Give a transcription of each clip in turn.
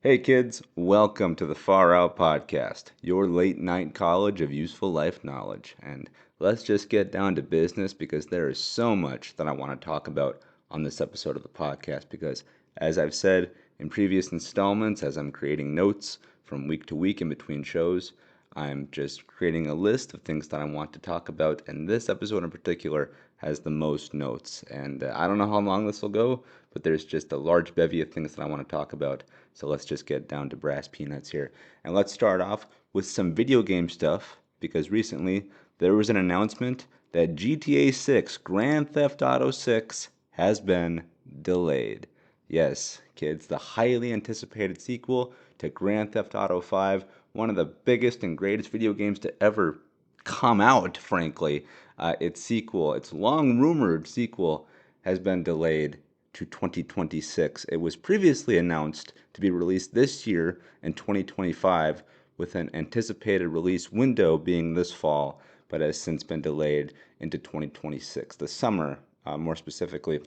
Hey kids, welcome to the Far Out Podcast, your late night college of useful life knowledge. And let's just get down to business because there is so much that I want to talk about on this episode of the podcast. Because, as I've said in previous installments, as I'm creating notes from week to week in between shows, I'm just creating a list of things that I want to talk about. And this episode in particular has the most notes. And I don't know how long this will go, but there's just a large bevy of things that I want to talk about. So let's just get down to brass peanuts here. And let's start off with some video game stuff, because recently there was an announcement that GTA 6, Grand Theft Auto 6, has been delayed. Yes, kids, the highly anticipated sequel to Grand Theft Auto 5, one of the biggest and greatest video games to ever come out, frankly. Its long rumored sequel, has been delayed to 2026. It was previously announced to be released this year in 2025, with an anticipated release window being this fall, but has since been delayed into 2026, the summer, more specifically.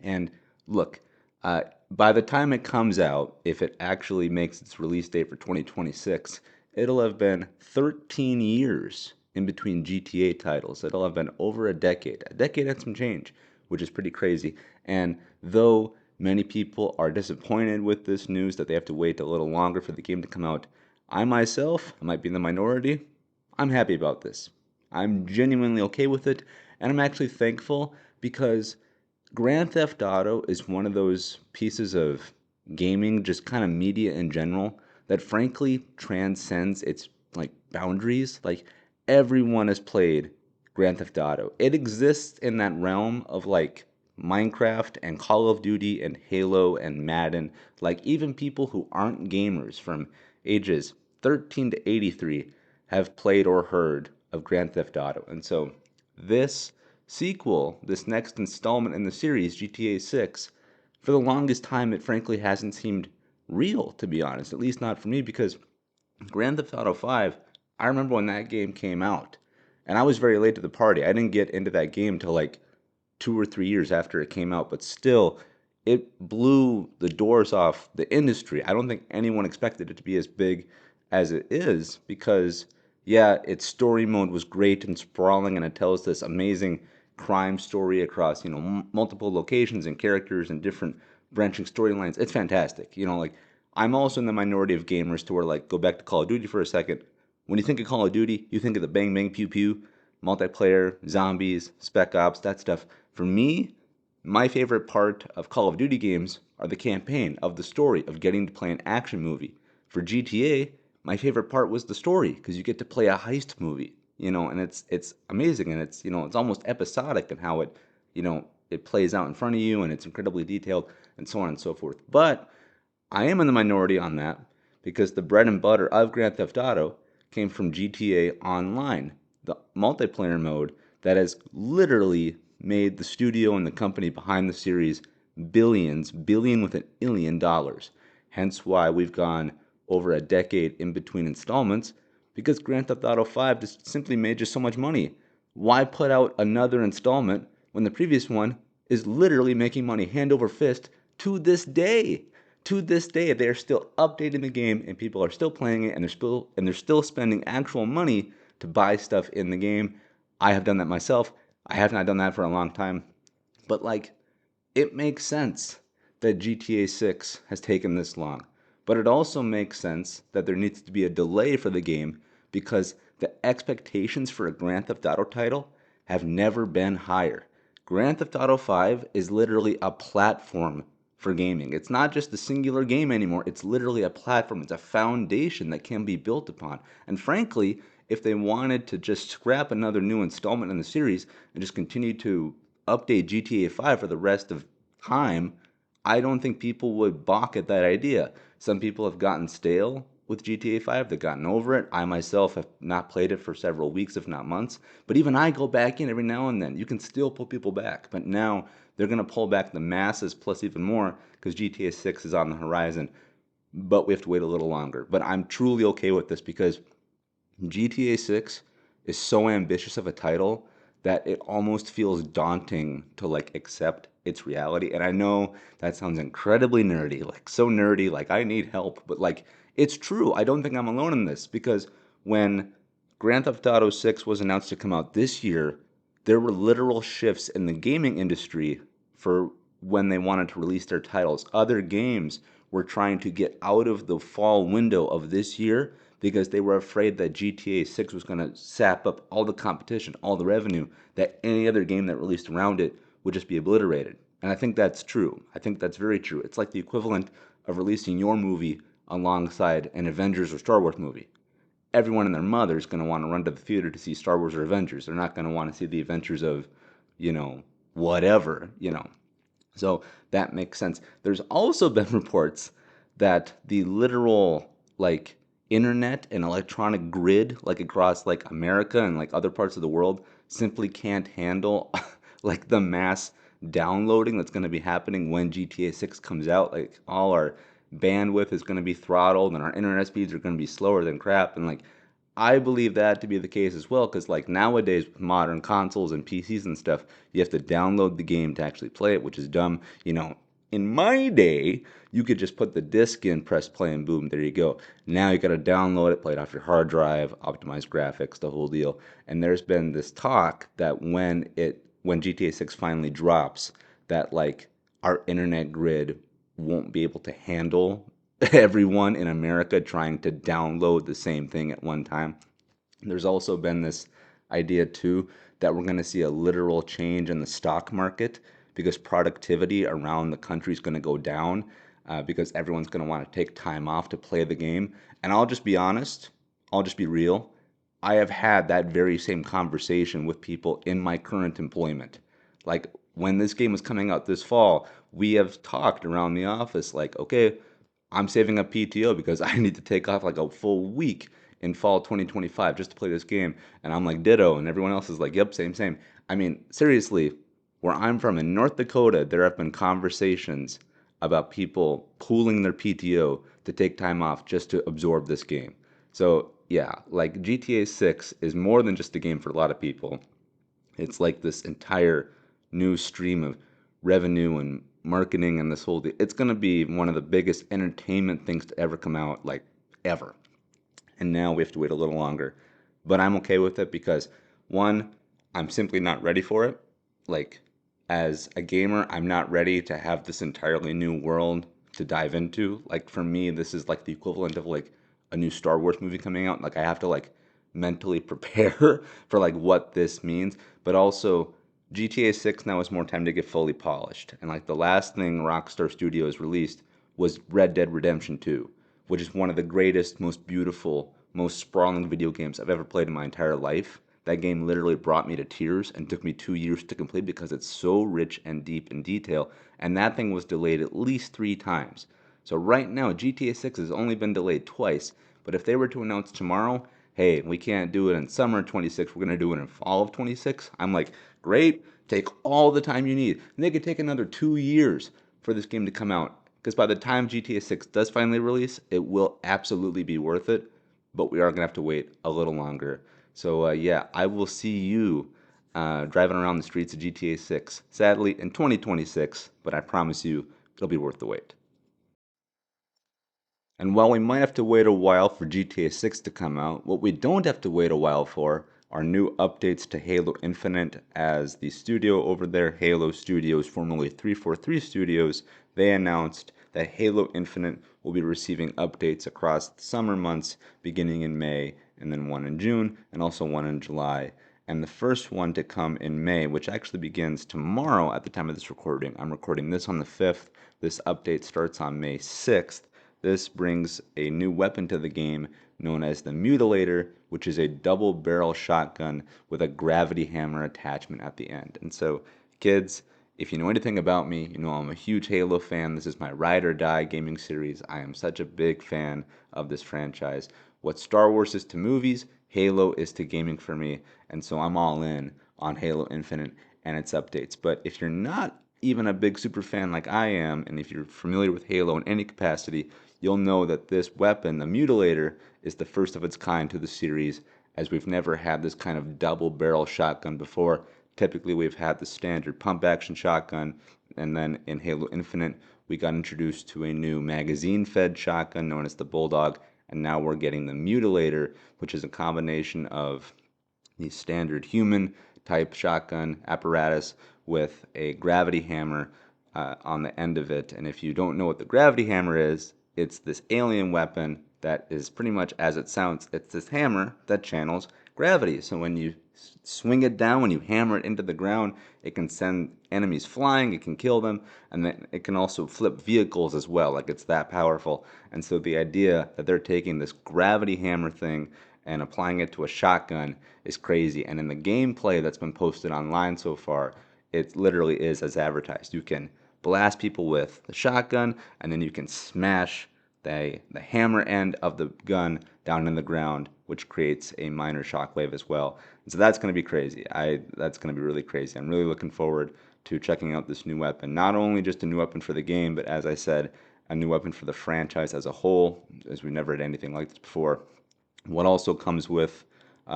And look, by the time it comes out, if it actually makes its release date for 2026, it'll have been 13 years in between GTA titles. It'll have been over a decade and some change, which is pretty crazy. And though many people are disappointed with this news that they have to wait a little longer for the game to come out, I myself, I might be in the minority, I'm happy about this. I'm genuinely okay with it, and I'm actually thankful because Grand Theft Auto is one of those pieces of gaming, just kind of media in general, that frankly transcends its like boundaries. Like everyone has played Grand Theft Auto. It exists in that realm of like Minecraft and Call of Duty and Halo and Madden. Like even people who aren't gamers from ages 13 to 83 have played or heard of Grand Theft Auto. And so this sequel, this next installment in the series, GTA 6, for the longest time, it frankly hasn't seemed real, to be honest. At least not for me, because Grand Theft Auto 5, I remember when that game came out, and I was very late to the party. I didn't get into that game till like 2 or 3 years after it came out, but still, it blew the doors off the industry. I don't think anyone expected it to be as big as it is because, yeah, its story mode was great and sprawling, and it tells this amazing crime story across, multiple locations and characters and different branching storylines. It's fantastic. Like, I'm also in the minority of gamers to where, like, go back to Call of Duty for a second. When you think of Call of Duty, you think of the bang bang pew pew, multiplayer, zombies, spec ops, that stuff. For me, my favorite part of Call of Duty games are the campaign, of the story, of getting to play an action movie. For GTA, my favorite part was the story because you get to play a heist movie, and it's amazing, and it's almost episodic in how it plays out in front of you, and it's incredibly detailed and so on and so forth. But I am in the minority on that because the bread and butter of Grand Theft Auto came from GTA Online, the multiplayer mode that has literally made the studio and the company behind the series billion with an illion dollars. Hence why we've gone over a decade in between installments, because Grand Theft Auto 5 just simply made just so much money. Why put out another installment when the previous one is literally making money hand over fist to this day? To this day, they are still updating the game, and people are still playing it, and they're still spending actual money to buy stuff in the game. I have done that myself. I have not done that for a long time, but like, it makes sense that GTA 6 has taken this long. But it also makes sense that there needs to be a delay for the game because the expectations for a Grand Theft Auto title have never been higher. Grand Theft Auto 5 is literally a platform for gaming. It's not just a singular game anymore. It's literally a platform. It's a foundation that can be built upon. And frankly, if they wanted to just scrap another new installment in the series and just continue to update GTA 5 for the rest of time, I don't think people would balk at that idea. Some people have gotten stale with GTA 5, they've gotten over it. I myself have not played it for several weeks, if not months. But even I go back in every now and then. You can still pull people back. But now they're going to pull back the masses plus even more because GTA 6 is on the horizon. But we have to wait a little longer. But I'm truly okay with this because GTA 6 is so ambitious of a title that it almost feels daunting to like accept its reality. And I know that sounds incredibly nerdy, like so nerdy, like I need help, but like it's true. I don't think I'm alone in this because when Grand Theft Auto 6 was announced to come out this year, there were literal shifts in the gaming industry for when they wanted to release their titles. Other games were trying to get out of the fall window of this year because they were afraid that GTA 6 was going to sap up all the competition, all the revenue, that any other game that released around it would just be obliterated. And I think that's true. I think that's very true. It's like the equivalent of releasing your movie alongside an Avengers or Star Wars movie. Everyone and their mother is going to want to run to the theater to see Star Wars or Avengers. They're not going to want to see the adventures of, whatever. So that makes sense. There's also been reports that the literal like internet and electronic grid like across like America and like other parts of the world simply can't handle like the mass downloading that's going to be happening when GTA 6 comes out. Like all our bandwidth is going to be throttled and our internet speeds are going to be slower than crap, and like I believe that to be the case as well, because like nowadays with modern consoles and PCs and stuff, you have to download the game to actually play it, which is dumb. In my day, you could just put the disc in, press play, and boom, there you go. Now you got to download it, play it off your hard drive, optimize graphics, the whole deal. And there's been this talk that when GTA 6 finally drops, that like our internet grid won't be able to handle everyone in America trying to download the same thing at one time. There's also been this idea too that we're going to see a literal change in the stock market because productivity around the country is going to go down because everyone's going to want to take time off to play the game. And I'll just be honest, I'll just be real. I have had that very same conversation with people in my current employment. Like when this game was coming out this fall, we have talked around the office like, okay, I'm saving up PTO because I need to take off like a full week in fall 2025 just to play this game. And I'm like, ditto. And everyone else is like, yep, same, same. I mean, seriously, where I'm from in North Dakota, there have been conversations about people pooling their PTO to take time off just to absorb this game. So, yeah, like GTA 6 is more than just a game for a lot of people. It's like this entire new stream of revenue and marketing and this whole deal. It's going to be one of the biggest entertainment things to ever come out, like ever. And now we have to wait a little longer. But I'm okay with it because, one, I'm simply not ready for it. Like, as a gamer, I'm not ready to have this entirely new world to dive into. Like, for me, this is like the equivalent of like a new Star Wars movie coming out. Like, I have to like mentally prepare for like what this means. But also, GTA 6 now has more time to get fully polished. And like the last thing Rockstar Studios released was Red Dead Redemption 2, which is one of the greatest, most beautiful, most sprawling video games I've ever played in my entire life. That game literally brought me to tears and took me 2 years to complete because it's so rich and deep in detail. And that thing was delayed at least 3 times. So right now, GTA 6 has only been delayed twice. But if they were to announce tomorrow, hey, we can't do it in summer 26, we're going to do it in fall of 26, I'm like, great, take all the time you need. And they could take another 2 years for this game to come out. Because by the time GTA 6 does finally release, it will absolutely be worth it. But we are going to have to wait a little longer. So, yeah, I will see you driving around the streets of GTA 6, sadly, in 2026. But I promise you, it'll be worth the wait. And while we might have to wait a while for GTA 6 to come out, what we don't have to wait a while for are new updates to Halo Infinite, as the studio over there, Halo Studios, formerly 343 Studios, they announced that Halo Infinite will be receiving updates across the summer months beginning in May, and then one in June, and also one in July. And the first one to come in May, which actually begins tomorrow at the time of this recording. I'm recording this on the 5th. This update starts on May 6th. This brings a new weapon to the game known as the Mutilator, which is a double barrel shotgun with a gravity hammer attachment at the end. And so, kids, if you know anything about me, you know I'm a huge Halo fan. This is my ride or die gaming series. I am such a big fan of this franchise. What Star Wars is to movies, Halo is to gaming for me. And so I'm all in on Halo Infinite and its updates. But if you're not even a big super fan like I am, and if you're familiar with Halo in any capacity, you'll know that this weapon, the Mutilator, is the first of its kind to the series, as we've never had this kind of double barrel shotgun before. Typically, we've had the standard pump action shotgun, and then in Halo Infinite, we got introduced to a new magazine fed shotgun known as the Bulldog, and now we're getting the Mutilator, which is a combination of the standard human type shotgun apparatus with a gravity hammer on the end of it. And if you don't know what the gravity hammer is, it's this alien weapon that is pretty much as it sounds. It's this hammer that channels gravity. So when you swing it down, when you hammer it into the ground, it can send enemies flying, it can kill them, and then it can also flip vehicles as well. Like, it's that powerful. And so the idea that they're taking this gravity hammer thing and applying it to a shotgun is crazy. And in the gameplay that's been posted online so far, it literally is as advertised. You can blast people with the shotgun, and then you can smash the hammer end of the gun down in the ground, which creates a minor shockwave as well. And so that's going to be crazy. That's going to be really crazy. I'm really looking forward to checking out this new weapon. Not only just a new weapon for the game, but as I said, a new weapon for the franchise as a whole, as we've never had anything like this before. What also comes with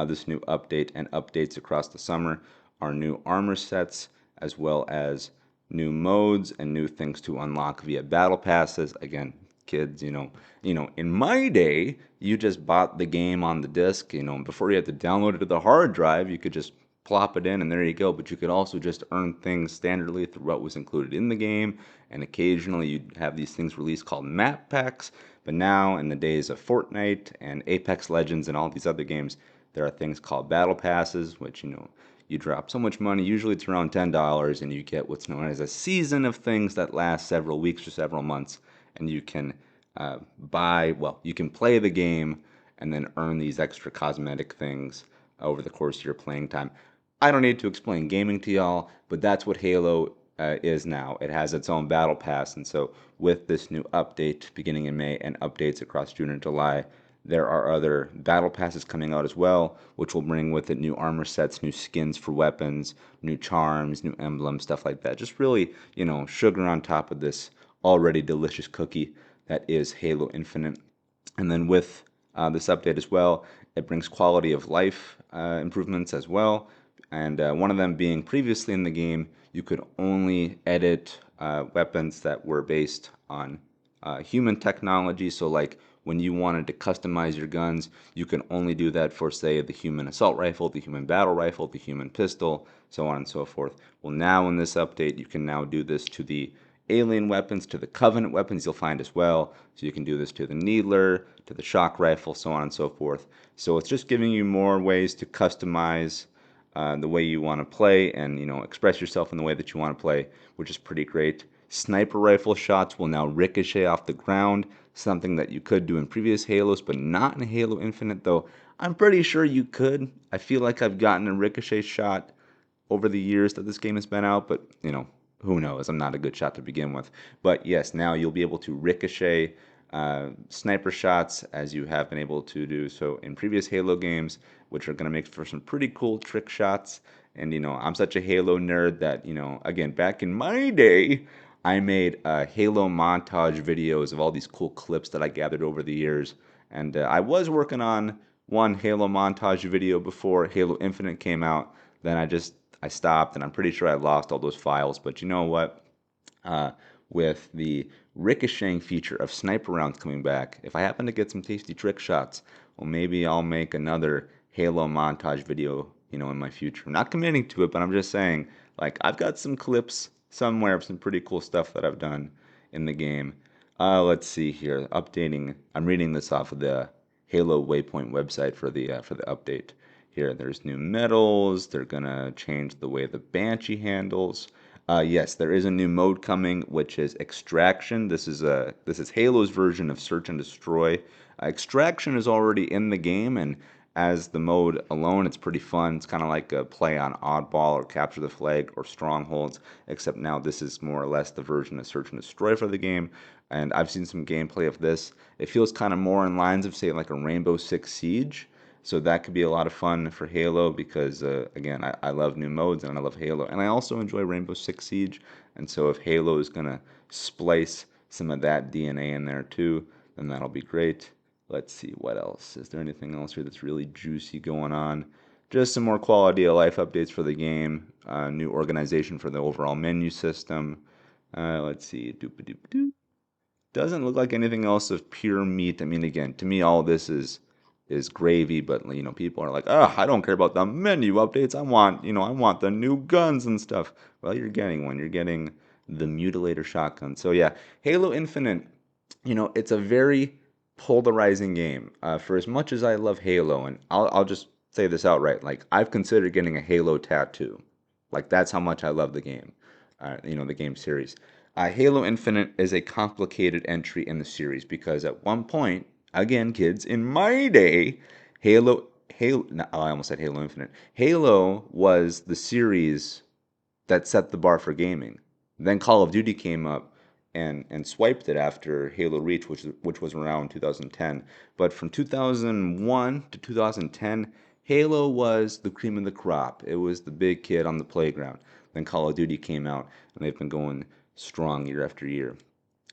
this new update and updates across the summer are new armor sets, as well as new modes and new things to unlock via battle passes. Again, kids, in my day, you just bought the game on the disc. Before you had to download it to the hard drive, you could just plop it in and there you go. But you could also just earn things standardly through what was included in the game, and occasionally you'd have these things released called map packs. But now, in the days of Fortnite and Apex Legends and all these other games, there are things called battle passes, which you drop so much money, usually it's around $10, and you get what's known as a season of things that last several weeks or several months. And you can you can play the game and then earn these extra cosmetic things over the course of your playing time. I don't need to explain gaming to y'all, but that's what Halo is now. It has its own battle pass, and so with this new update beginning in May and updates across June and July, there are other battle passes coming out as well, which will bring with it new armor sets, new skins for weapons, new charms, new emblems, stuff like that. Just really, sugar on top of this already delicious cookie that is Halo Infinite. And then with this update as well, it brings quality of life improvements as well. And one of them being previously in the game, you could only edit weapons that were based on human technology. So, like, when you wanted to customize your guns, you can only do that for, say, the human assault rifle, the human battle rifle, the human pistol, so on and so forth. Well, now in this update, you can now do this to the alien weapons, to the Covenant weapons you'll find as well. So you can do this to the Needler, to the shock rifle, so on and so forth. So it's just giving you more ways to customize the way you want to play and express yourself in the way that you want to play, which is pretty great. Sniper rifle shots will now ricochet off the ground, something that you could do in previous Halos, but not in Halo Infinite, though I'm pretty sure you could. I feel like I've gotten a ricochet shot over the years that this game has been out, but who knows? I'm not a good shot to begin with. But yes, now you'll be able to ricochet sniper shots as you have been able to do so in previous Halo games, which are going to make for some pretty cool trick shots. And I'm such a Halo nerd that again, back in my day, I made Halo montage videos of all these cool clips that I gathered over the years. And I was working on one Halo montage video before Halo Infinite came out. Then I stopped, and I'm pretty sure I lost all those files. But you know what? With the ricocheting feature of sniper rounds coming back, if I happen to get some tasty trick shots, well, maybe I'll make another Halo montage video, in my future. I'm not committing to it, but I'm just saying, like, I've got some clips somewhere of some pretty cool stuff that I've done in the game. Let's see here. Updating. I'm reading this off of the Halo Waypoint website for the update. Here, there's new medals. They're gonna change the way the Banshee handles. Yes, there is a new mode coming, which is Extraction. This is Halo's version of Search and Destroy. Extraction is already in the game, and as the mode alone, it's pretty fun. It's kind of like a play on Oddball or Capture the Flag or Strongholds, except now this is more or less the version of Search and Destroy for the game. And I've seen some gameplay of this. It feels kind of more in lines of, say, like a Rainbow Six Siege. So that could be a lot of fun for Halo because, again, I love new modes and I love Halo. And I also enjoy Rainbow Six Siege. And so if Halo is going to splice some of that DNA in there too, then that'll be great. Let's see, what else? Is there anything else here that's really juicy going on? Just some more quality of life updates for the game, new organization for the overall menu system. Let's see, doop-a-doop-doop. Doesn't look like anything else of pure meat. I mean, again, to me, all this is gravy. But people are like, oh, I don't care about the menu updates. I want the new guns and stuff. Well, you're getting one. You're getting the Mutilator shotgun. So yeah, Halo Infinite. It's a very polarizing game. For as much as I love Halo, and I'll just say this outright, like I've considered getting a Halo tattoo. Like that's how much I love the game. The game series. Halo Infinite is a complicated entry in the series because at one point, again, kids, in my day, no, I almost said Halo Infinite. Halo was the series that set the bar for gaming. Then Call of Duty came up and swiped it after Halo Reach, which was around 2010. But from 2001 to 2010, Halo was the cream of the crop. It was the big kid on the playground. Then Call of Duty came out, and they've been going strong year after year.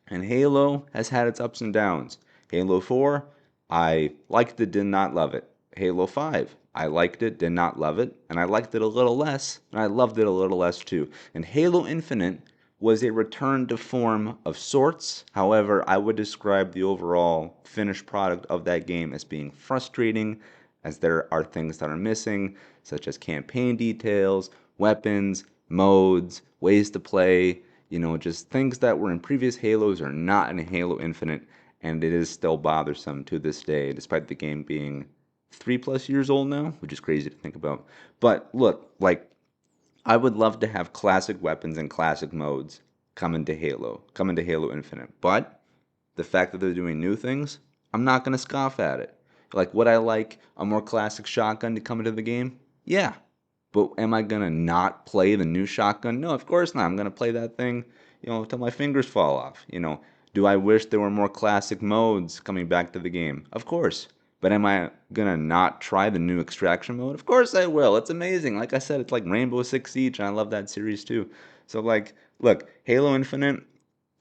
And Halo has had its ups and downs. Halo 4, I liked it, did not love it. Halo 5, I liked it, did not love it, and I liked it a little less, and I loved it a little less too. And Halo Infinite was a return to form of sorts. However, I would describe the overall finished product of that game as being frustrating, as there are things that are missing, such as campaign details, weapons, modes, ways to play, just things that were in previous Halos are not in Halo Infinite, and it is still bothersome to this day, despite the game being 3+ years old now, which is crazy to think about. But look, like, I would love to have classic weapons and classic modes come into Halo Infinite. But the fact that they're doing new things, I'm not going to scoff at it. Like, would I like a more classic shotgun to come into the game? Yeah. But am I going to not play the new shotgun? No, of course not. I'm going to play that thing, until my fingers fall off. Do I wish there were more classic modes coming back to the game? Of course. But am I going to not try the new extraction mode? Of course I will. It's amazing. Like I said, it's like Rainbow Six Siege, and I love that series too. So, like, look, Halo Infinite,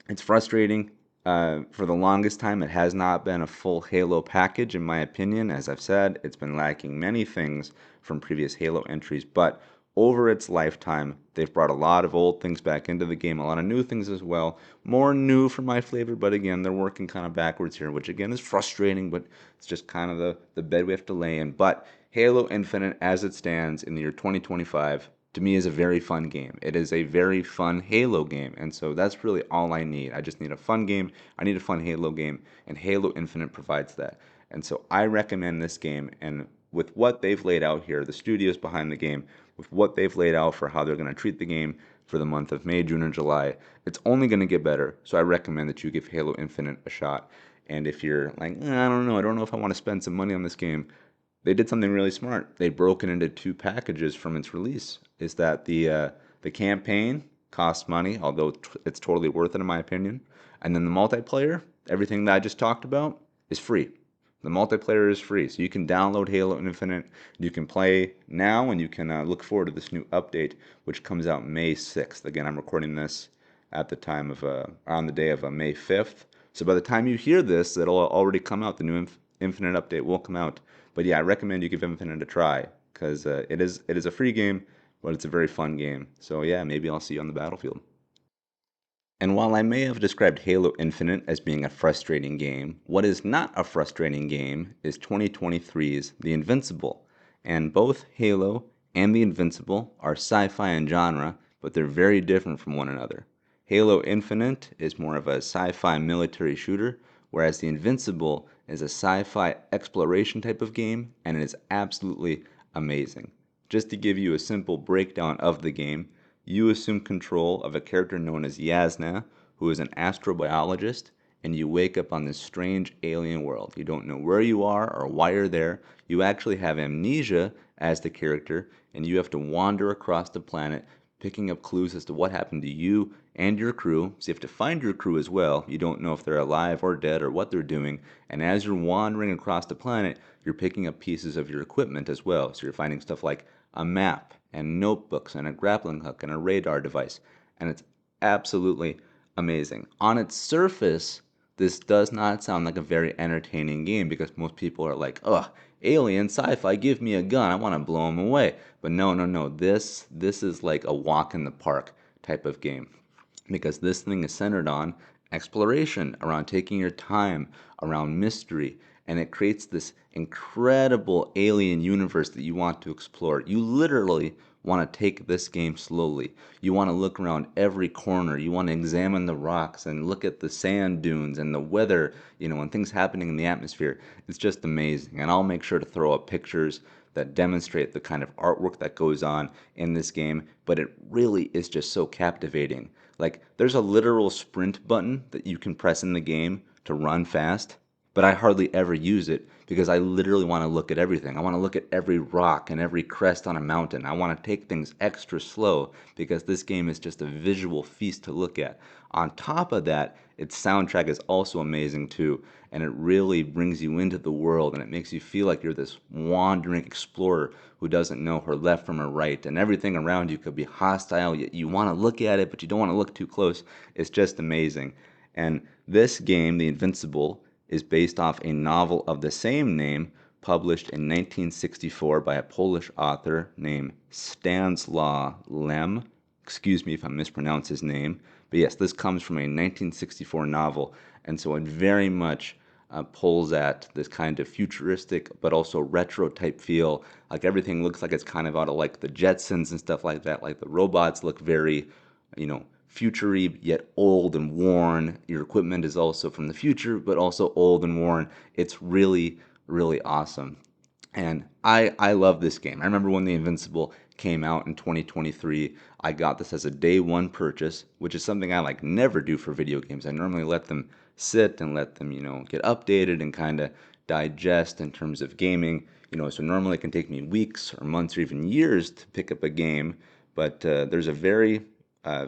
it's frustrating. For the longest time, it has not been a full Halo package, in my opinion. As I've said, it's been lacking many things from previous Halo entries, but over its lifetime, they've brought a lot of old things back into the game, a lot of new things as well. More new for my flavor, but again, they're working kind of backwards here, which again is frustrating, but it's just kind of the bed we have to lay in. But Halo Infinite, as it stands in the year 2025, to me is a very fun game. It is a very fun Halo game, and so that's really all I need. I just need a fun game. I need a fun Halo game, and Halo Infinite provides that. And so I recommend this game, and with what they've laid out here, the studios behind the game, with what they've laid out for how they're going to treat the game for the month of May, June, and July, it's only going to get better. So I recommend that you give Halo Infinite a shot. And if you're like, I don't know if I want to spend some money on this game, they did something really smart. They broke it into two packages from its release. Is that the campaign costs money, although it's totally worth it in my opinion, and then the multiplayer, everything that I just talked about, is free. The multiplayer is free, so you can download Halo Infinite. You can play now, and you can look forward to this new update, which comes out May 6th. Again, I'm recording this at the time of on the day of May 5th. So by the time you hear this, it'll already come out. The new Infinite update will come out. But yeah, I recommend you give Infinite a try because it is a free game, but it's a very fun game. So yeah, maybe I'll see you on the battlefield. And while I may have described Halo Infinite as being a frustrating game, what is not a frustrating game is 2023's The Invincible. And both Halo and The Invincible are sci-fi in genre, but they're very different from one another. Halo Infinite is more of a sci-fi military shooter, whereas The Invincible is a sci-fi exploration type of game, and it is absolutely amazing. Just to give you a simple breakdown of the game, you assume control of a character known as Yasna, who is an astrobiologist, and you wake up on this strange alien world. You don't know where you are or why you're there. You actually have amnesia as the character, and you have to wander across the planet, picking up clues as to what happened to you and your crew. So you have to find your crew as well. You don't know if they're alive or dead or what they're doing. And as you're wandering across the planet, you're picking up pieces of your equipment as well. So you're finding stuff like a map and notebooks and a grappling hook and a radar device. And it's absolutely amazing. On its surface, this does not sound like a very entertaining game because most people are like, ugh, alien sci-fi, give me a gun, I want to blow them away. But no, no, no, this is like a walk in the park type of game because this thing is centered on exploration, around taking your time, around mystery, and it creates this incredible alien universe that you want to explore. You literally want to take this game slowly. You want to look around every corner. You want to examine the rocks and look at the sand dunes and the weather, and things happening in the atmosphere. It's just amazing. And I'll make sure to throw up pictures that demonstrate the kind of artwork that goes on in this game, but it really is just so captivating. Like, there's a literal sprint button that you can press in the game to run fast, but I hardly ever use it because I literally want to look at everything. I want to look at every rock and every crest on a mountain. I want to take things extra slow because this game is just a visual feast to look at. On top of that, its soundtrack is also amazing too, and it really brings you into the world and it makes you feel like you're this wandering explorer who doesn't know her left from her right, and everything around you could be hostile, yet you want to look at it, but you don't want to look too close. It's just amazing. And this game, The Invincible, is based off a novel of the same name published in 1964 by a Polish author named Stanislaw Lem. Excuse me if I mispronounce his name. But yes, this comes from a 1964 novel, and so it very much pulls at this kind of futuristic but also retro type feel. Like everything looks like it's kind of out of like the Jetsons and stuff like that. Like the robots look very, futury yet old and worn. Your equipment is also from the future but also old and worn. It's really, really awesome. And I love this game. I remember when The Invincible came out in 2023, I got this as a day one purchase, which is something I like never do for video games. I normally let them sit and let them, get updated and kind of digest in terms of gaming. So normally it can take me weeks or months or even years to pick up a game, but there's a very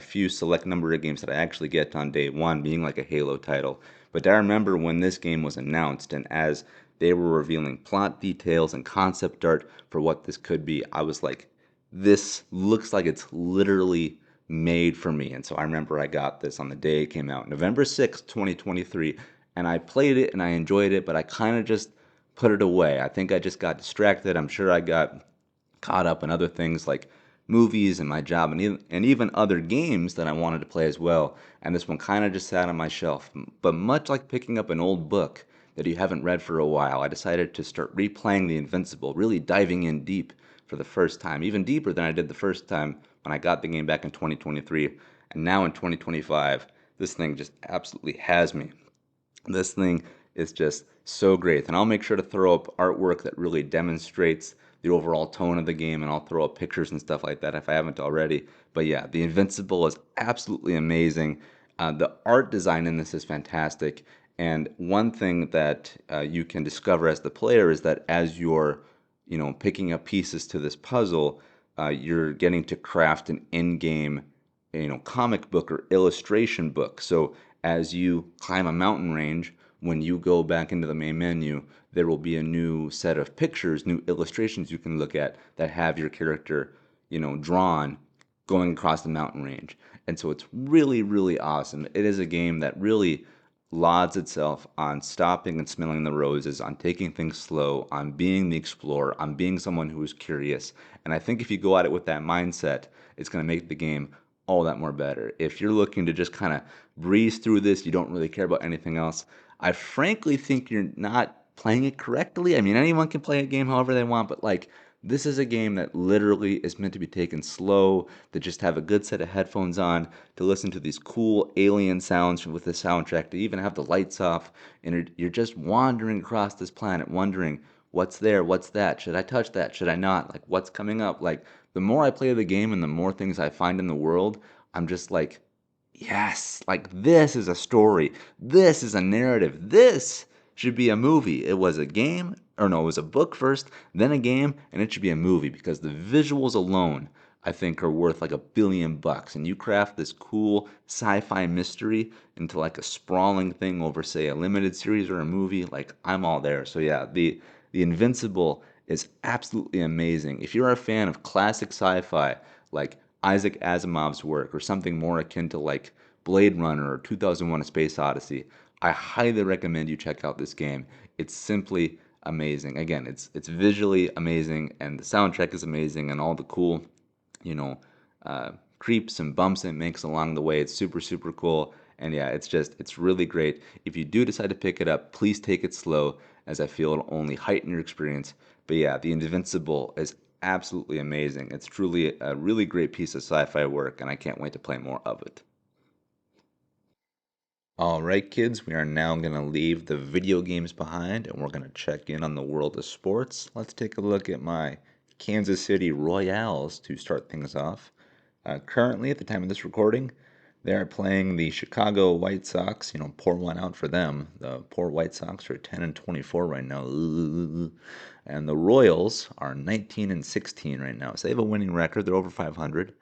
few select number of games that I actually get on day one, being like a Halo title. But I remember when this game was announced, and as they were revealing plot details and concept art for what this could be, I was like, this looks like it's literally made for me. And so I remember I got this on the day it came out, November 6th, 2023, and I played it and I enjoyed it, but I kind of just put it away. I think I just got distracted. I'm sure I got caught up in other things like movies and my job and even other games that I wanted to play as well. And this one kind of just sat on my shelf. But much like picking up an old book that you haven't read for a while, I decided to start replaying The Invincible, really diving in deep for the first time, even deeper than I did the first time when I got the game back in 2023. And now in 2025, this thing just absolutely has me. This thing is just so great. And I'll make sure to throw up artwork that really demonstrates the overall tone of the game, and I'll throw up pictures and stuff like that if I haven't already. But yeah, The Invincible is absolutely amazing. The art design in this is fantastic. And one thing that you can discover as the player is that as you're, picking up pieces to this puzzle, you're getting to craft an in-game, comic book or illustration book. So as you climb a mountain range, when you go back into the main menu, there will be a new set of pictures, new illustrations you can look at that have your character, drawn going across the mountain range. And so it's really, really awesome. It is a game that really lauds itself on stopping and smelling the roses, on taking things slow, on being the explorer, on being someone who is curious. And I think if you go at it with that mindset, it's going to make the game all that more better. If you're looking to just kind of breeze through this, you don't really care about anything else, I frankly think you're not playing it correctly. I mean, anyone can play a game however they want, but like, this is a game that literally is meant to be taken slow, to just have a good set of headphones on, to listen to these cool alien sounds with the soundtrack, to even have the lights off, and you're just wandering across this planet, wondering what's there, what's that, should I touch that, should I not, like what's coming up. Like, the more I play the game and the more things I find in the world, I'm just like, yes, like this is a story. This is a narrative. This should be a movie. It was a game, or no, it was a book first, then a game, and it should be a movie because the visuals alone, I think, are worth like $1 billion. And you craft this cool sci-fi mystery into like a sprawling thing over, say, a limited series or a movie. Like, I'm all there. So yeah, the Invincible is absolutely amazing. If you're a fan of classic sci-fi, like Isaac Asimov's work, or something more akin to like Blade Runner or 2001: A Space Odyssey, I highly recommend you check out this game. It's simply amazing. Again, it's visually amazing, and the soundtrack is amazing, and all the cool, you know, creeps and bumps it makes along the way. It's super super cool, and yeah, it's really great. If you do decide to pick it up, please take it slow, as I feel it'll only heighten your experience. But yeah, the Invincible is absolutely amazing. It's truly a really great piece of sci-fi work, and I can't wait to play more of it. All right, kids, we are now going to leave the video games behind and we're going to check in on the world of sports. Let's take a look at my Kansas City Royals to start things off. Currently, at the time of this recording, they are playing the Chicago White Sox. Pour one out for them. The poor White Sox are 10 and 24 right now. And the Royals are 19 and 16 right now. So they have a winning record. They're over 500.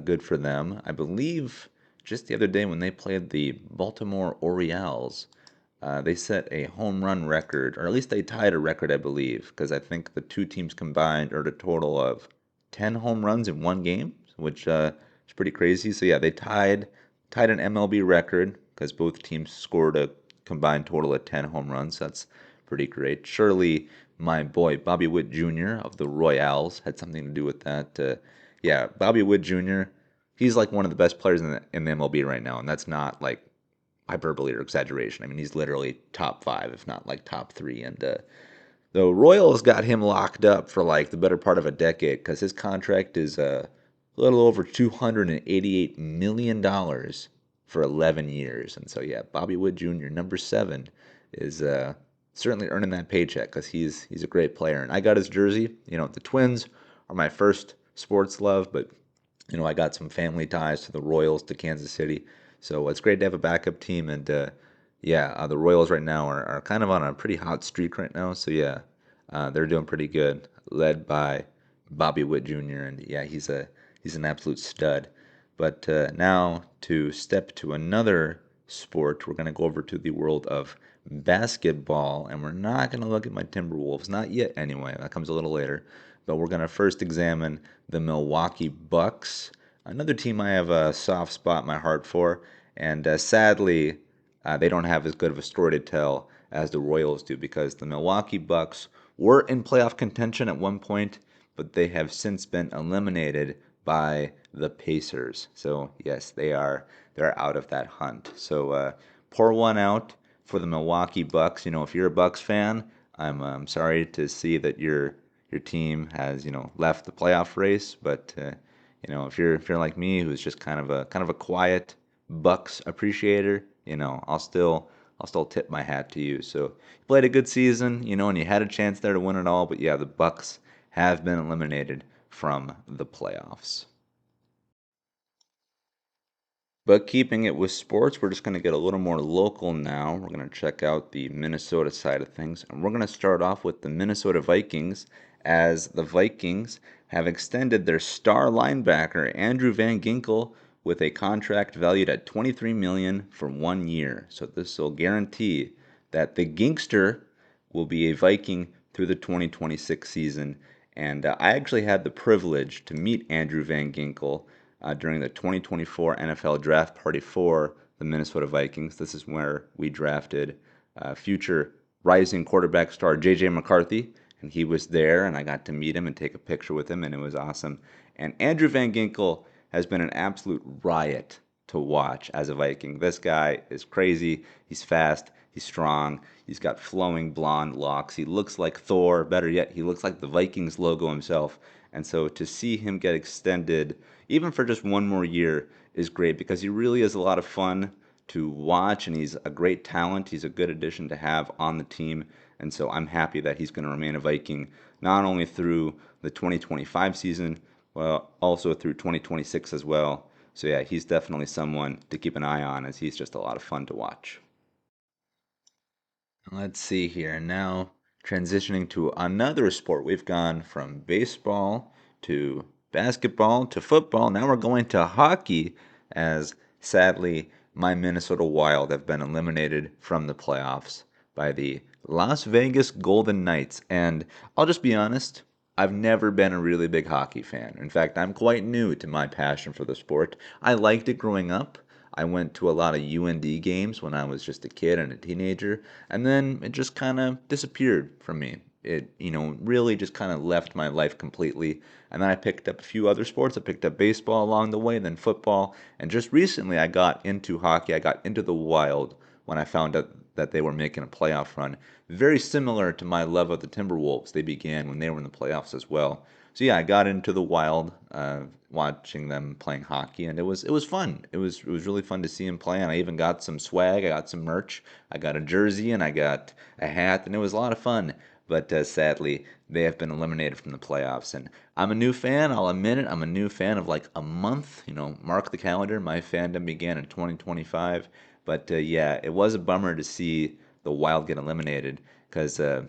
Good for them. I believe just the other day when they played the Baltimore Orioles, they set a home run record, or at least they tied a record, I believe, because I think the two teams combined earned a total of 10 home runs in one game, which is pretty crazy. So yeah, they tied an MLB record because both teams scored a combined total of 10 home runs. That's pretty great. Surely my boy Bobby Witt Jr. of the Royals had something to do with that. Yeah, Bobby Witt Jr. He's like one of the best players in the MLB right now, and that's not like hyperbole or exaggeration. I mean, he's literally top five, if not like top three. And the Royals got him locked up for like the better part of a decade because his contract is a little over $288 million for 11 years. And so, yeah, Bobby Wood Jr., number seven, is certainly earning that paycheck because he's a great player. And I got his jersey. The Twins are my first sports love, but I got some family ties to the Royals, to Kansas City. So it's great to have a backup team. And yeah, the Royals right now are kind of on a pretty hot streak right now. So yeah, they're doing pretty good, led by Bobby Witt Jr. And yeah, he's an absolute stud. But now to step to another sport, we're going to go over to the world of basketball, and we're not going to look at my Timberwolves, not yet anyway. That comes a little later. But we're going to first examine the Milwaukee Bucks, another team I have a soft spot in my heart for. And sadly, they don't have as good of a story to tell as the Royals do because the Milwaukee Bucks were in playoff contention at one point, but they have since been eliminated by the Pacers. So yes, they're out of that hunt. So pour one out for the Milwaukee Bucks. If you're a Bucks fan, I'm sorry to see that your team has left the playoff race, but if you're like me, who's just kind of a quiet Bucks appreciator, I'll still tip my hat to you. So you played a good season, and you had a chance there to win it all, but yeah, the Bucks have been eliminated from the playoffs. But keeping it with sports, we're just going to get a little more local now. We're going to check out the Minnesota side of things. And we're going to start off with the Minnesota Vikings, as the Vikings have extended their star linebacker, Andrew Van Ginkel, with a contract valued at $23 million for 1 year. So this will guarantee that the Ginkster will be a Viking through the 2026 season. And I actually had the privilege to meet Andrew Van Ginkel during the 2024 NFL Draft Party for the Minnesota Vikings. This is where we drafted future rising quarterback star J.J. McCarthy, and he was there, and I got to meet him and take a picture with him, and it was awesome. And Andrew Van Ginkel has been an absolute riot to watch as a Viking. This guy is crazy. He's fast. He's strong. He's got flowing blonde locks. He looks like Thor. Better yet, he looks like the Vikings logo himself. And so to see him get extended, even for just one more year, is great because he really is a lot of fun to watch and he's a great talent. He's a good addition to have on the team. And so I'm happy that he's going to remain a Viking not only through the 2025 season, well, also through 2026 as well. So yeah, he's definitely someone to keep an eye on as he's just a lot of fun to watch. Let's see here. Now, transitioning to another sport. We've gone from baseball to basketball to football. Now we're going to hockey, as sadly, my Minnesota Wild have been eliminated from the playoffs by the Las Vegas Golden Knights. And I'll just be honest, I've never been a really big hockey fan. In fact, I'm quite new to my passion for the sport. I liked it growing up. I went to a lot of UND games when I was just a kid and a teenager, and then it just kind of disappeared from me. It, really just kind of left my life completely. And then I picked up a few other sports. I picked up baseball along the way, then football, and just recently I got into hockey. I got into the Wild when I found out that they were making a playoff run. Very similar to my love of the Timberwolves. They began when they were in the playoffs as well. So yeah, I got into the Wild, watching them playing hockey, and it was fun. It was really fun to see them play, and I even got some swag. I got some merch. I got a jersey and I got a hat, and it was a lot of fun. But sadly, they have been eliminated from the playoffs, and I'm a new fan. I'll admit it. I'm a new fan of like a month. Mark the calendar. My fandom began in 2025, but yeah, it was a bummer to see the Wild get eliminated because the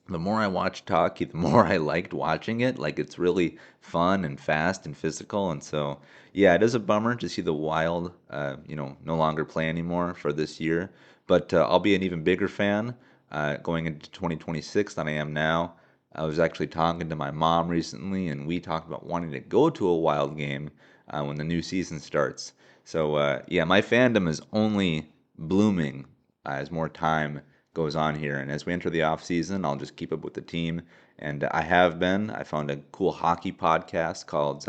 more I watched hockey, the more I liked watching it. Like it's really fun and fast and physical, and so yeah, it is a bummer to see the Wild, no longer play anymore for this year. But I'll be an even bigger fan going into 2026 than I am now. I was actually talking to my mom recently, and we talked about wanting to go to a Wild game when the new season starts. So yeah, my fandom is only blooming as more time goes on here. And as we enter the off season, I'll just keep up with the team. And I have been. I found a cool hockey podcast called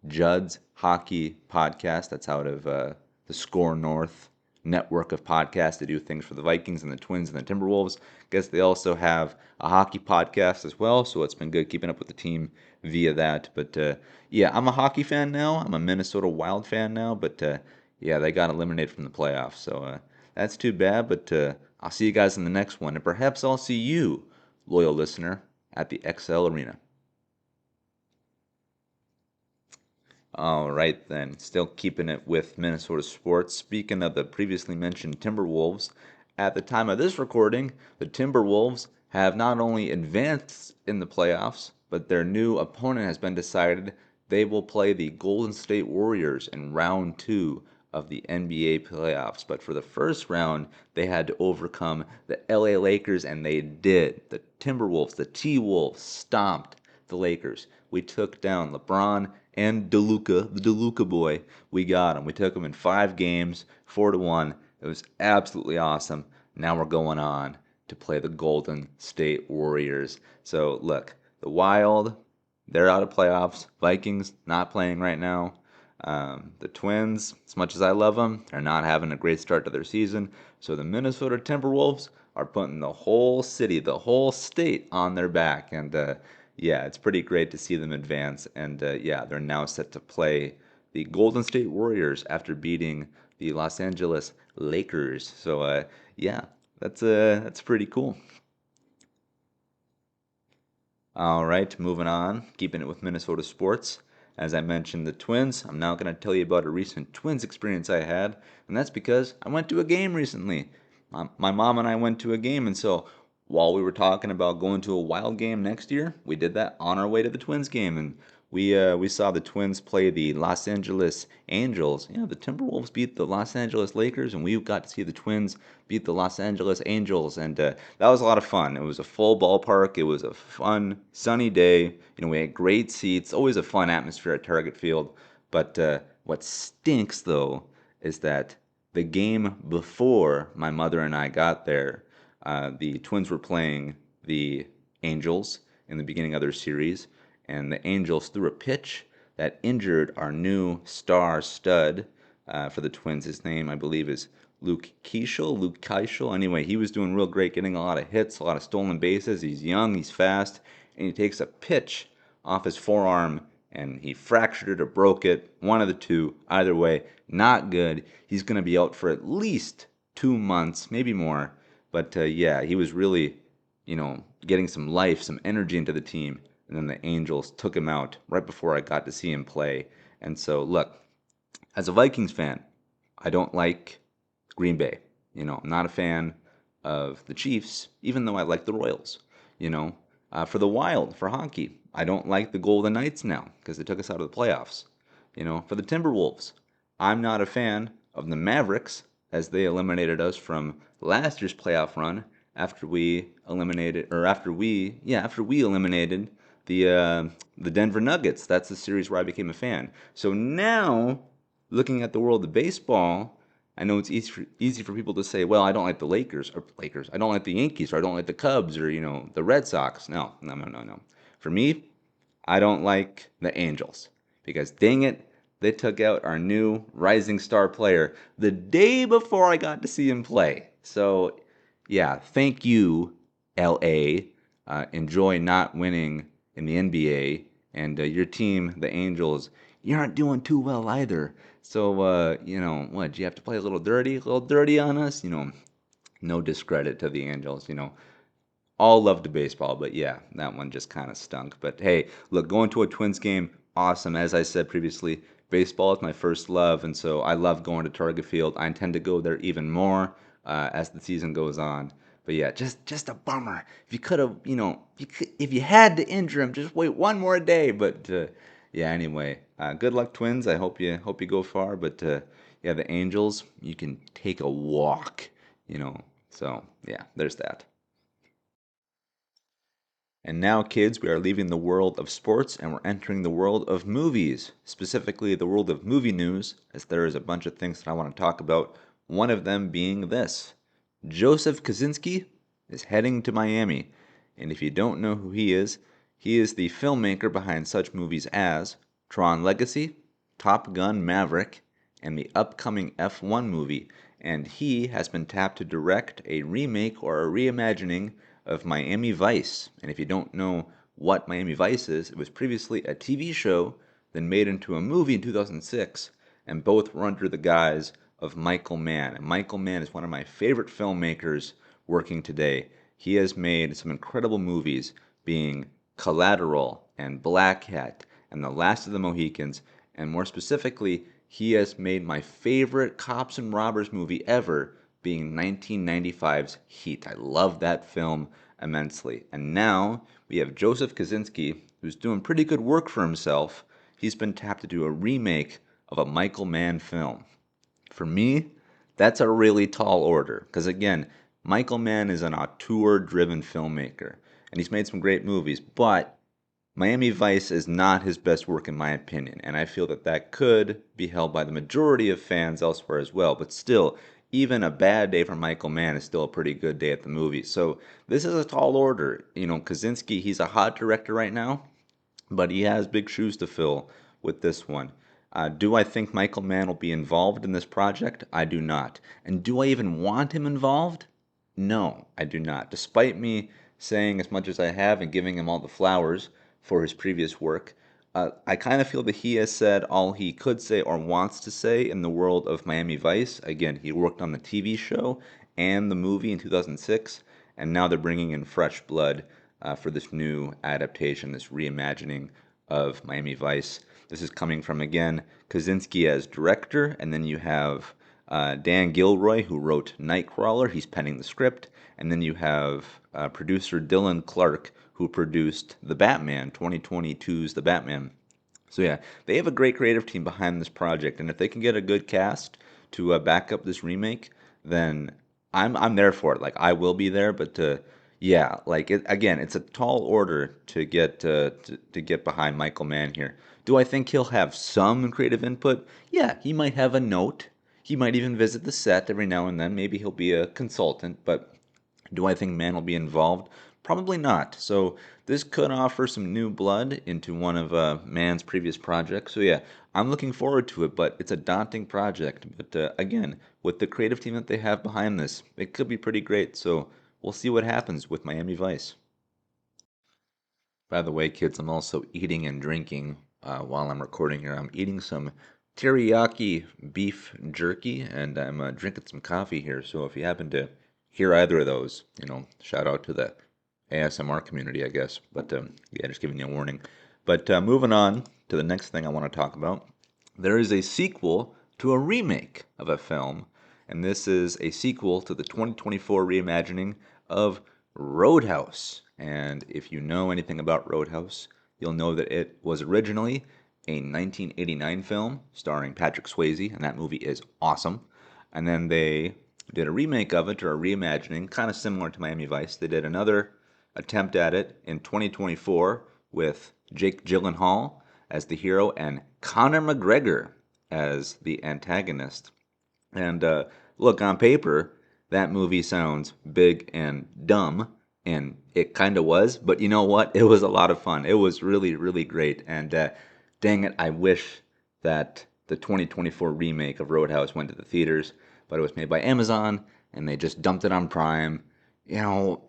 Judd's Hockey Podcast. That's out of the Score North network of podcasts. They do things for the Vikings and the Twins and the Timberwolves. Guess they also have a hockey podcast as well. So it's been good keeping up with the team via that. But yeah, I'm a hockey fan now. I'm a Minnesota Wild fan now. But yeah, they got eliminated from the playoffs. So that's too bad. But I'll see you guys in the next one. And perhaps I'll see you, loyal listener, at the XL Arena. All right, then. Still keeping it with Minnesota sports. Speaking of the previously mentioned Timberwolves, at the time of this recording, the Timberwolves have not only advanced in the playoffs, but their new opponent has been decided. They will play the Golden State Warriors in round two of the NBA playoffs. But for the first round, they had to overcome the LA Lakers, and they did. The Timberwolves, the T Wolves, stomped the Lakers. We took down LeBron and DeLuca, the DeLuca boy. We got him. We took him in 5 games, 4-1. It was absolutely awesome. Now we're going on to play the Golden State Warriors. So look, the Wild, they're out of playoffs. Vikings not playing right now. The Twins, as much as I love them, they're not having a great start to their season. So the Minnesota Timberwolves are putting the whole city, the whole state on their back. And yeah, it's pretty great to see them advance. And yeah, they're now set to play the Golden State Warriors after beating the Los Angeles Lakers. So yeah, that's pretty cool. All right, moving on, keeping it with Minnesota sports. As I mentioned, the Twins. I'm now going to tell you about a recent Twins experience I had, and that's because I went to a game recently. My mom and I went to a game, and so while we were talking about going to a Wild game next year, we did that on our way to the Twins game, and we saw the Twins play the Los Angeles Angels. Yeah, the Timberwolves beat the Los Angeles Lakers, and we got to see the Twins beat the Los Angeles Angels, and that was a lot of fun. It was a full ballpark. It was a fun, sunny day. We had great seats. Always a fun atmosphere at Target Field. But what stinks though is that the game before my mother and I got there, the Twins were playing the Angels in the beginning of their series, and the Angels threw a pitch that injured our new star stud for the Twins. His name, I believe, is Luke Keichel. Anyway, he was doing real great, getting a lot of hits, a lot of stolen bases. He's young, he's fast, and he takes a pitch off his forearm and he fractured it or broke it. One of the two. Either way, not good. He's going to be out for at least 2 months, maybe more. But yeah, he was really, getting some life, some energy into the team. And then the Angels took him out right before I got to see him play. And so, look, as a Vikings fan, I don't like Green Bay. I'm not a fan of the Chiefs, even though I like the Royals. For the Wild, for hockey, I don't like the Golden Knights now because they took us out of the playoffs. For the Timberwolves, I'm not a fan of the Mavericks as they eliminated us from last year's playoff run after we eliminated the Denver Nuggets. That's the series where I became a fan. So now, looking at the world of baseball, I know it's easy for people to say, well, I don't like the Lakers, I don't like the Yankees, or I don't like the Cubs, or the Red Sox. No, no, no, no, no. For me, I don't like the Angels because dang it, they took out our new rising star player the day before I got to see him play. So, yeah, thank you, LA. Enjoy not winning in the NBA, and your team, the Angels, you aren't doing too well either. So, what? Do you have to play a little dirty on us? No discredit to the Angels. All loved baseball, but yeah, that one just kind of stunk. But hey, look, going to a Twins game, awesome. As I said previously, baseball is my first love, and so I love going to Target Field. I intend to go there even more as the season goes on. But yeah, just a bummer. If you could have, if you had to injure him, just wait one more day. But yeah, anyway, good luck, Twins. I hope you go far. But yeah, the Angels, you can take a walk. So yeah, there's that. And now, kids, we are leaving the world of sports and we're entering the world of movies, specifically the world of movie news, as there is a bunch of things that I want to talk about. One of them being this: Joseph Kosinski is heading to Miami. And if you don't know who he is the filmmaker behind such movies as Tron Legacy, Top Gun Maverick, and the upcoming F1 movie. And he has been tapped to direct a remake or a reimagining of Miami Vice. And if you don't know what Miami Vice is, it was previously a TV show, then made into a movie in 2006, and both were under the guise of Michael Mann. And Michael Mann is one of my favorite filmmakers working today. He has made some incredible movies, being Collateral and Black Hat and The Last of the Mohicans, and more specifically, he has made my favorite cops and robbers movie ever, being 1995's Heat. I love that film immensely. And now we have Joseph Kosinski, who's doing pretty good work for himself. He's been tapped to do a remake of a Michael Mann film. For me, that's a really tall order, because again, Michael Mann is an auteur driven filmmaker, and he's made some great movies, but Miami Vice is not his best work in my opinion, and I feel that that could be held by the majority of fans elsewhere as well. But still, even a bad day for Michael Mann is still a pretty good day at the movies. So this is a tall order. Kaczynski, he's a hot director right now, but he has big shoes to fill with this one. Do I think Michael Mann will be involved in this project? I do not. And do I even want him involved? No, I do not. Despite me saying as much as I have and giving him all the flowers for his previous work, I kind of feel that he has said all he could say or wants to say in the world of Miami Vice. Again, he worked on the TV show and the movie in 2006, and now they're bringing in fresh blood for this new adaptation, this reimagining of Miami Vice. This is coming from, again, Kaczynski as director, and then you have Dan Gilroy, who wrote Nightcrawler. He's penning the script. And then you have producer Dylan Clark, who produced The Batman, 2022's The Batman. So yeah, they have a great creative team behind this project, and if they can get a good cast to back up this remake, then I'm there for it. Like I will be there, but yeah, like again, it's a tall order to get behind Michael Mann here. Do I think he'll have some creative input? Yeah, he might have a note. He might even visit the set every now and then. Maybe he'll be a consultant, but do I think Mann will be involved? Probably not. So this could offer some new blood into one of Mann's previous projects. So yeah, I'm looking forward to it, but it's a daunting project. But again, with the creative team that they have behind this, it could be pretty great. So we'll see what happens with Miami Vice. By the way, kids, I'm also eating and drinking while I'm recording here. I'm eating some teriyaki beef jerky, and I'm drinking some coffee here. So if you happen to hear either of those, shout out to the ASMR community, I guess. But yeah, just giving you a warning. But moving on to the next thing I want to talk about, there is a sequel to a remake of a film, and this is a sequel to the 2024 reimagining of Roadhouse. And if you know anything about Roadhouse, you'll know that it was originally a 1989 film starring Patrick Swayze, and that movie is awesome. And then they did a remake of it, or a reimagining, kind of similar to Miami Vice. They did another attempt at it in 2024 with Jake Gyllenhaal as the hero and Conor McGregor as the antagonist. And look, on paper, that movie sounds big and dumb, and it kind of was. But you know what? It was a lot of fun. It was really, really great. And dang it, I wish that the 2024 remake of Roadhouse went to the theaters, but it was made by Amazon, and they just dumped it on Prime. You know,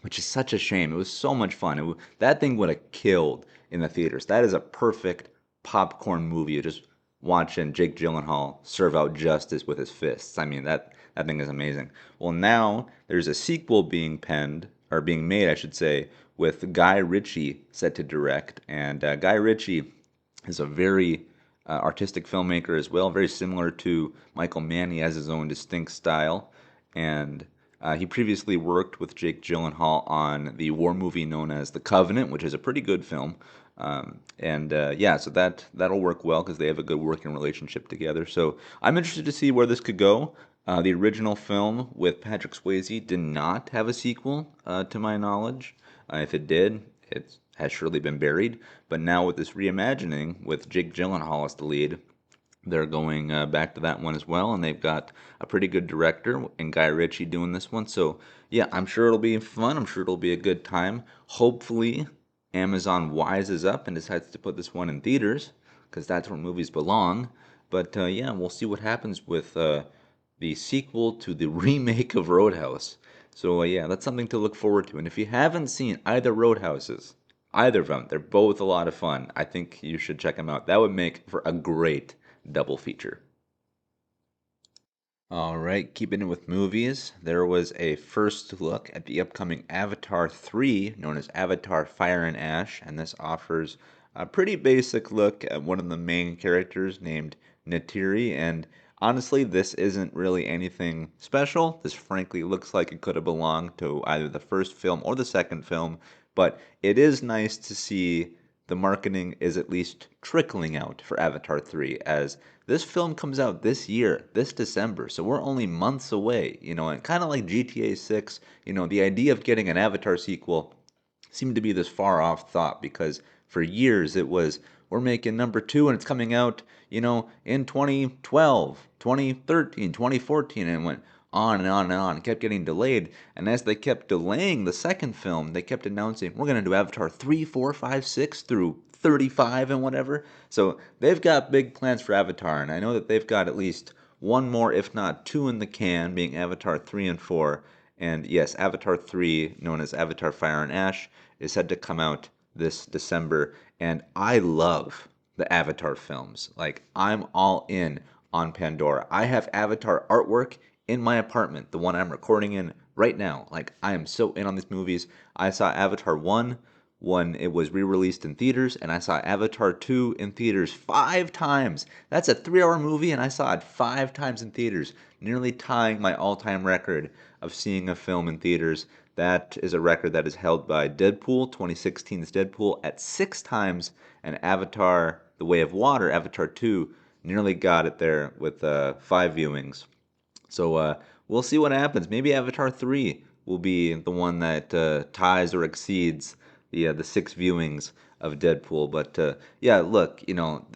which is such a shame. It was so much fun. That thing would have killed in the theaters. That is a perfect popcorn movie. You just watching Jake Gyllenhaal serve out justice with his fists. I mean, that thing is amazing. Well, now there's a sequel being penned, or being made, I should say, with Guy Ritchie set to direct. And Guy Ritchie is a very artistic filmmaker as well, very similar to Michael Mann. He has his own distinct style. And he previously worked with Jake Gyllenhaal on the war movie known as The Covenant, which is a pretty good film. And yeah, so that'll work well because they have a good working relationship together. So I'm interested to see where this could go. The original film with Patrick Swayze did not have a sequel, to my knowledge. If it did, it has surely been buried. But now with this reimagining, with Jake Gyllenhaal as the lead, they're going back to that one as well, and they've got a pretty good director in Guy Ritchie doing this one. So yeah, I'm sure it'll be fun. I'm sure it'll be a good time. Hopefully, Amazon wises up and decides to put this one in theaters because that's where movies belong. But yeah, we'll see what happens with the sequel to the remake of Roadhouse. So yeah, that's something to look forward to. And if you haven't seen either Roadhouses, either of them, they're both a lot of fun. I think you should check them out. That would make for a great double feature. All right, keeping it with movies, there was a first look at the upcoming Avatar 3, known as Avatar Fire and Ash, and this offers a pretty basic look at one of the main characters named Neytiri. And honestly, this isn't really anything special. This frankly looks like it could have belonged to either the first film or the second film, but it is nice to see the marketing is at least trickling out for Avatar 3, as this film comes out this year, this December, so we're only months away, and kind of like GTA 6, the idea of getting an Avatar sequel seemed to be this far off thought because for years it was we're making number 2 and it's coming out, in 2012, 2013, 2014, and it went on and on and on. It kept getting delayed, and as they kept delaying the second film, they kept announcing we're gonna do Avatar 3, 4, 5, 6 through 35 and whatever. So they've got big plans for Avatar, and I know that they've got at least one more, if not two, in the can, being Avatar 3 and 4. And yes, Avatar 3, known as Avatar Fire and Ash, is set to come out this December. And I love the Avatar films. Like, I'm all in on Pandora. I have Avatar artwork in my apartment, the one I'm recording in right now. Like, I am so in on these movies. I saw Avatar 1 when it was re-released in theaters, and I saw Avatar 2 in theaters 5 times. That's a 3-hour movie, and I saw it 5 times in theaters, nearly tying my all-time record of seeing a film in theaters. That is a record that is held by Deadpool, 2016's Deadpool, at 6 times, and Avatar: The Way of Water, Avatar 2, nearly got it there with 5 viewings. So we'll see what happens. Maybe Avatar 3 will be the one that ties or exceeds the 6 viewings of Deadpool. But yeah, look,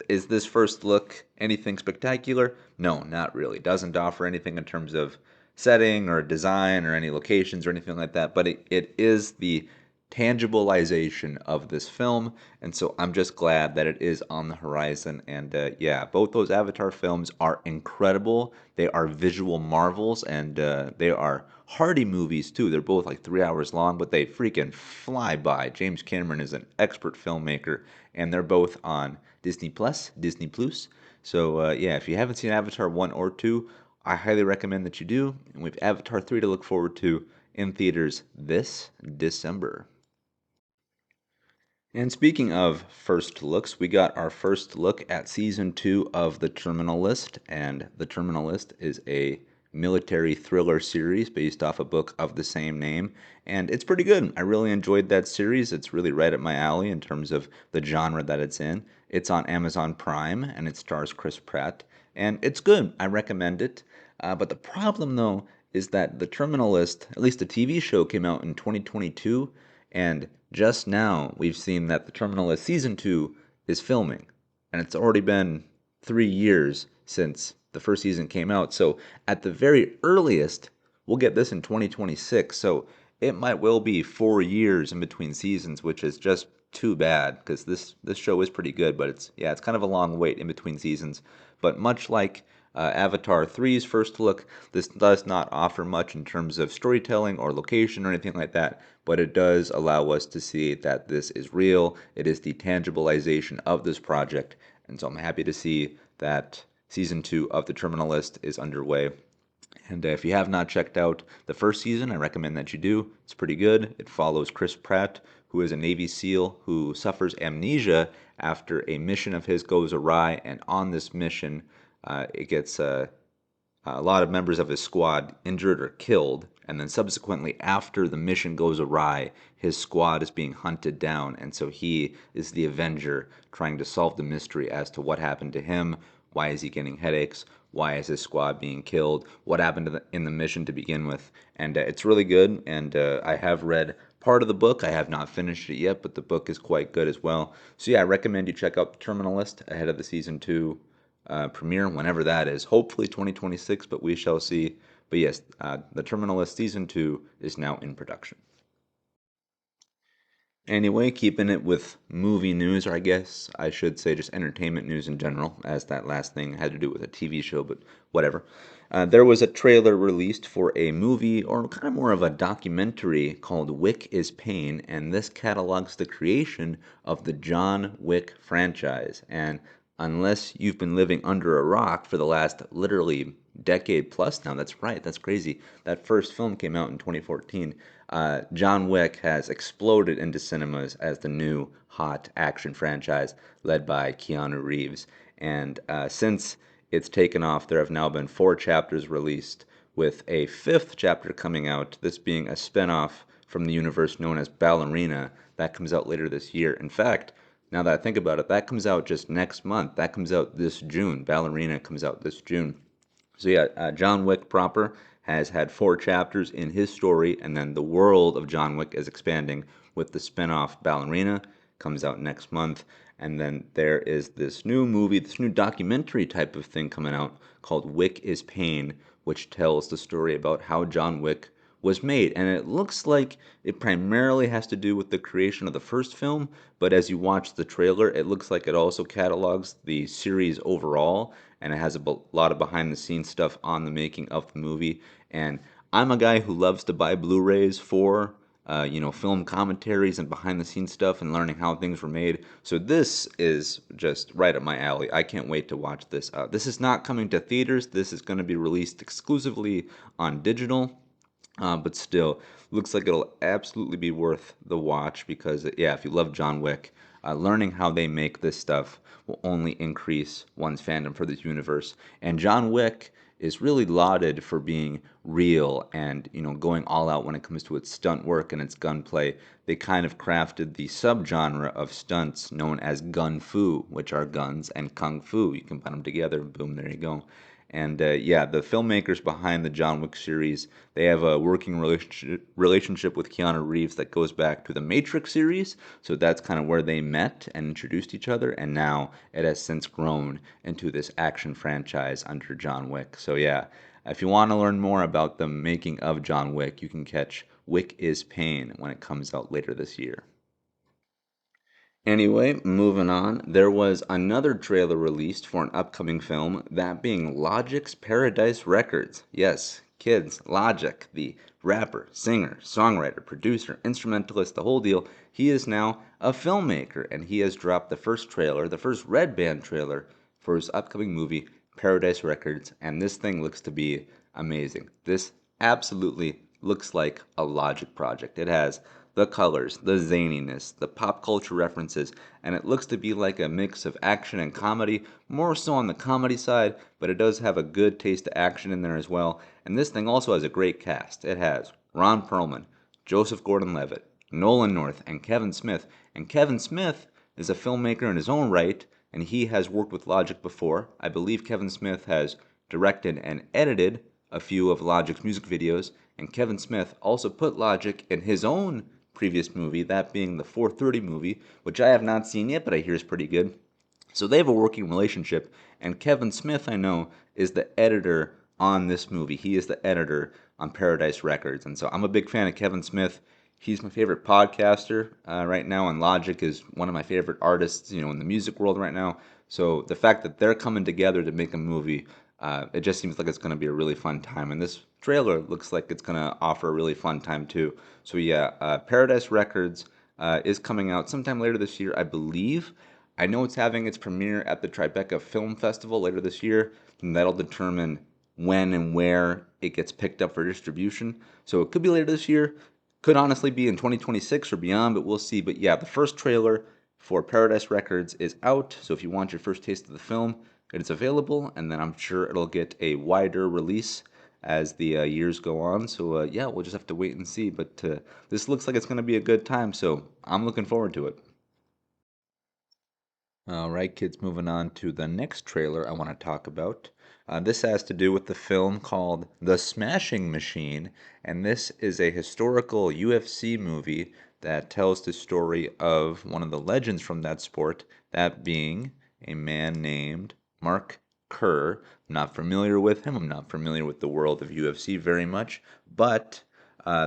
is this first look anything spectacular? No, not really. Doesn't offer anything in terms of setting or design or any locations or anything like that. But it is the tangibilization of this film, and so I'm just glad that it is on the horizon. And yeah, both those Avatar films are incredible. They are visual marvels, and they are hearty movies too. They're both like 3 hours long, but they freaking fly by. James Cameron is an expert filmmaker, and they're both on Disney Plus, Disney Plus. So yeah, if you haven't seen Avatar 1 or 2, I highly recommend that you do. And we have Avatar 3 to look forward to in theaters this December. And speaking of first looks, we got our first look at season 2 of The Terminal List. And The Terminal List is a military thriller series based off a book of the same name. And it's pretty good. I really enjoyed that series. It's really right up my alley in terms of the genre that it's in. It's on Amazon Prime and it stars Chris Pratt. And it's good. I recommend it. But the problem, though, is that The Terminal List, at least the TV show, came out in 2022. And just now, we've seen that The Terminal List Season 2 is filming. And it's already been 3 years since the first season came out. So at the very earliest, we'll get this in 2026. So it might well be 4 years in between seasons, which is just too bad because this show is pretty good, but it's kind of a long wait in between seasons. But much like Avatar 3's first look, this does not offer much in terms of storytelling or location or anything like that, but it does allow us to see that this is real. It is the tangibilization of this project, and so I'm happy to see that season 2 of The Terminalist is underway. And if you have not checked out the first season, I recommend that you do. It's pretty good. It follows Chris Pratt, who is a Navy SEAL who suffers amnesia after a mission of his goes awry. And on this mission, it gets a lot of members of his squad injured or killed. And then subsequently, after the mission goes awry, his squad is being hunted down. And so he is the Avenger trying to solve the mystery as to what happened to him. Why is he getting headaches? Why is his squad being killed? What happened in the mission to begin with? And it's really good. And I have read part of the book. I have not finished it yet, but the book is quite good as well. So yeah, I recommend you check out Terminalist ahead of the season 2 premiere, whenever that is. Hopefully 2026, but we shall see. But yes, The Terminalist season 2 is now in production. Anyway, keeping it with movie news, or I guess I should say just entertainment news in general, as that last thing had to do with a TV show, but whatever. There was a trailer released for a movie, or kind of more of a documentary, called Wick is Pain, and this catalogs the creation of the John Wick franchise. And unless you've been living under a rock for the last literally decade plus now, that's right, that's crazy. That first film came out in 2014. John Wick has exploded into cinemas as the new hot action franchise led by Keanu Reeves. And since it's taken off, there have now been 4 chapters released, with a 5th chapter coming out, this being a spin-off from the universe known as Ballerina that comes out later this year. In fact, now that I think about it, that comes out just next month. That comes out this June. Ballerina comes out this June. So yeah, John Wick proper has had 4 chapters in his story, and then the world of John Wick is expanding with the spin-off Ballerina, comes out next month, and then there is this new movie, this new documentary type of thing coming out called Wick is Pain, which tells the story about how John Wick was made. And it looks like it primarily has to do with the creation of the first film, but as you watch the trailer, it looks like it also catalogs the series overall, and it has a lot of behind the scenes stuff on the making of the movie. And I'm a guy who loves to buy Blu-rays for film commentaries and behind the scenes stuff and learning how things were made. So this is just right up my alley. I can't wait to watch this. This is not coming to theaters. This is going to be released exclusively on digital. But still, looks like it'll absolutely be worth the watch because, yeah, if you love John Wick, learning how they make this stuff will only increase one's fandom for this universe. And John Wick is really lauded for being real and, going all out when it comes to its stunt work and its gunplay. They kind of crafted the subgenre of stunts known as gun fu, which are guns and kung fu. You can put them together, boom, there you go. And yeah, the filmmakers behind the John Wick series, they have a working relationship with Keanu Reeves that goes back to the Matrix series. So that's kind of where they met and introduced each other. And now it has since grown into this action franchise under John Wick. So yeah, if you want to learn more about the making of John Wick, you can catch Wick is Pain when it comes out later this year. Anyway, moving on, there was another trailer released for an upcoming film, that being Logic's Paradise Records. Yes, kids, Logic, the rapper, singer, songwriter, producer, instrumentalist, the whole deal, he is now a filmmaker, and he has dropped the first trailer, the first Red Band trailer for his upcoming movie, Paradise Records, and this thing looks to be amazing. This absolutely looks like a Logic project. It has the colors, the zaniness, the pop culture references, and it looks to be like a mix of action and comedy, more so on the comedy side, but it does have a good taste of action in there as well. And this thing also has a great cast. It has Ron Perlman, Joseph Gordon-Levitt, Nolan North, and Kevin Smith. And Kevin Smith is a filmmaker in his own right, and he has worked with Logic before. I believe Kevin Smith has directed and edited a few of Logic's music videos, and Kevin Smith also put Logic in his own previous movie, that being the 430 movie, which I have not seen yet, but I hear is pretty good. So they have a working relationship, and Kevin Smith, I know, is the editor on this movie. He is the editor on Paradise Records, and so I'm a big fan of Kevin Smith. He's my favorite podcaster right now, and Logic is one of my favorite artists, in the music world right now. So the fact that they're coming together to make a movie, it just seems like it's going to be a really fun time. And this trailer looks like it's going to offer a really fun time too. So yeah, Paradise Records is coming out sometime later this year, I believe. I know it's having its premiere at the Tribeca Film Festival later this year, and that'll determine when and where it gets picked up for distribution. So it could be later this year, could honestly be in 2026 or beyond, but we'll see. But yeah, the first trailer for Paradise Records is out, so if you want your first taste of the film, it is available, and then I'm sure it'll get a wider release as the years go on. So yeah, we'll just have to wait and see. But this looks like it's going to be a good time, so I'm looking forward to it. All right, kids, moving on to the next trailer I want to talk about. This has to do with the film called The Smashing Machine, and this is a historical UFC movie that tells the story of one of the legends from that sport, that being a man named Mark Kerr. I'm not familiar with him, I'm not familiar with the world of UFC very much, but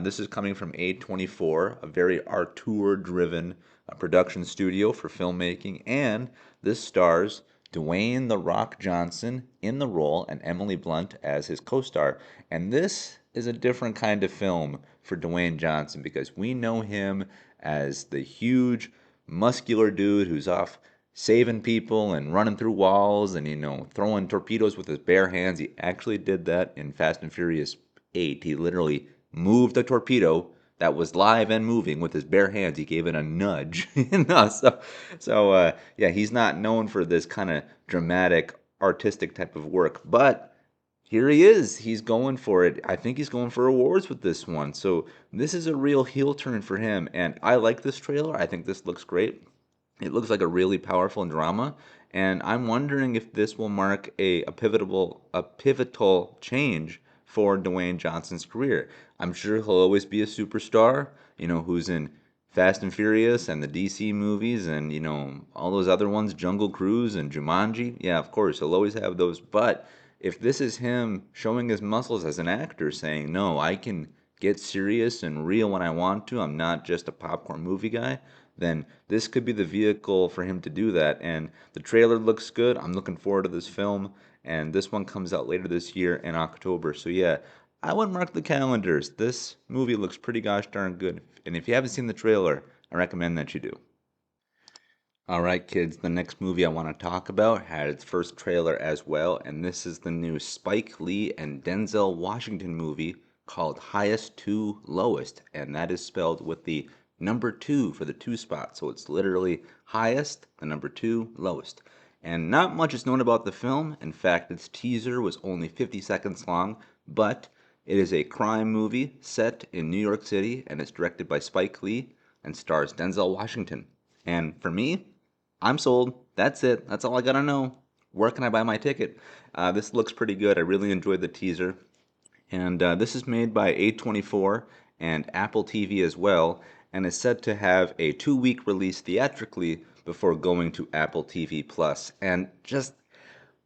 this is coming from A24, a very auteur-driven production studio for filmmaking, and this stars Dwayne "The Rock" Johnson in the role and Emily Blunt as his co-star. And this is a different kind of film for Dwayne Johnson because we know him as the huge, muscular dude who's off saving people and running through walls and throwing torpedoes with his bare hands. He actually did that in Fast and Furious 8. He literally moved a torpedo that was live and moving with his bare hands. He gave it a nudge. Yeah, he's not known for this kind of dramatic, artistic type of work, but here he is. He's going for it. I think he's going for awards with this one. So this is a real heel turn for him, and I like this trailer. I think this looks great. It looks like a really powerful drama, and I'm wondering if this will mark a pivotal change for Dwayne Johnson's career. I'm sure he'll always be a superstar, who's in Fast and Furious and the DC movies and all those other ones, Jungle Cruise and Jumanji. Yeah, of course, he'll always have those, but if this is him showing his muscles as an actor, saying, "No, I can get serious and real when I want to. I'm not just a popcorn movie guy," then this could be the vehicle for him to do that. And the trailer looks good. I'm looking forward to this film. And this one comes out later this year in October. So yeah, I would mark the calendars. This movie looks pretty gosh darn good. And if you haven't seen the trailer, I recommend that you do. All right, kids, the next movie I want to talk about had its first trailer as well, and this is the new Spike Lee and Denzel Washington movie called Highest to Lowest, and that is spelled with the number two for the two spot. So it's literally highest, the number two, lowest. And not much is known about the film. In fact, its teaser was only 50 seconds long, but it is a crime movie set in New York City, and it's directed by Spike Lee and stars Denzel Washington. And for me, I'm sold. That's it. That's all I gotta know. Where can I buy my ticket? This looks pretty good. I really enjoyed the teaser. And this is made by A24 and Apple TV as well, and is set to have a 2-week release theatrically before going to Apple TV Plus. And just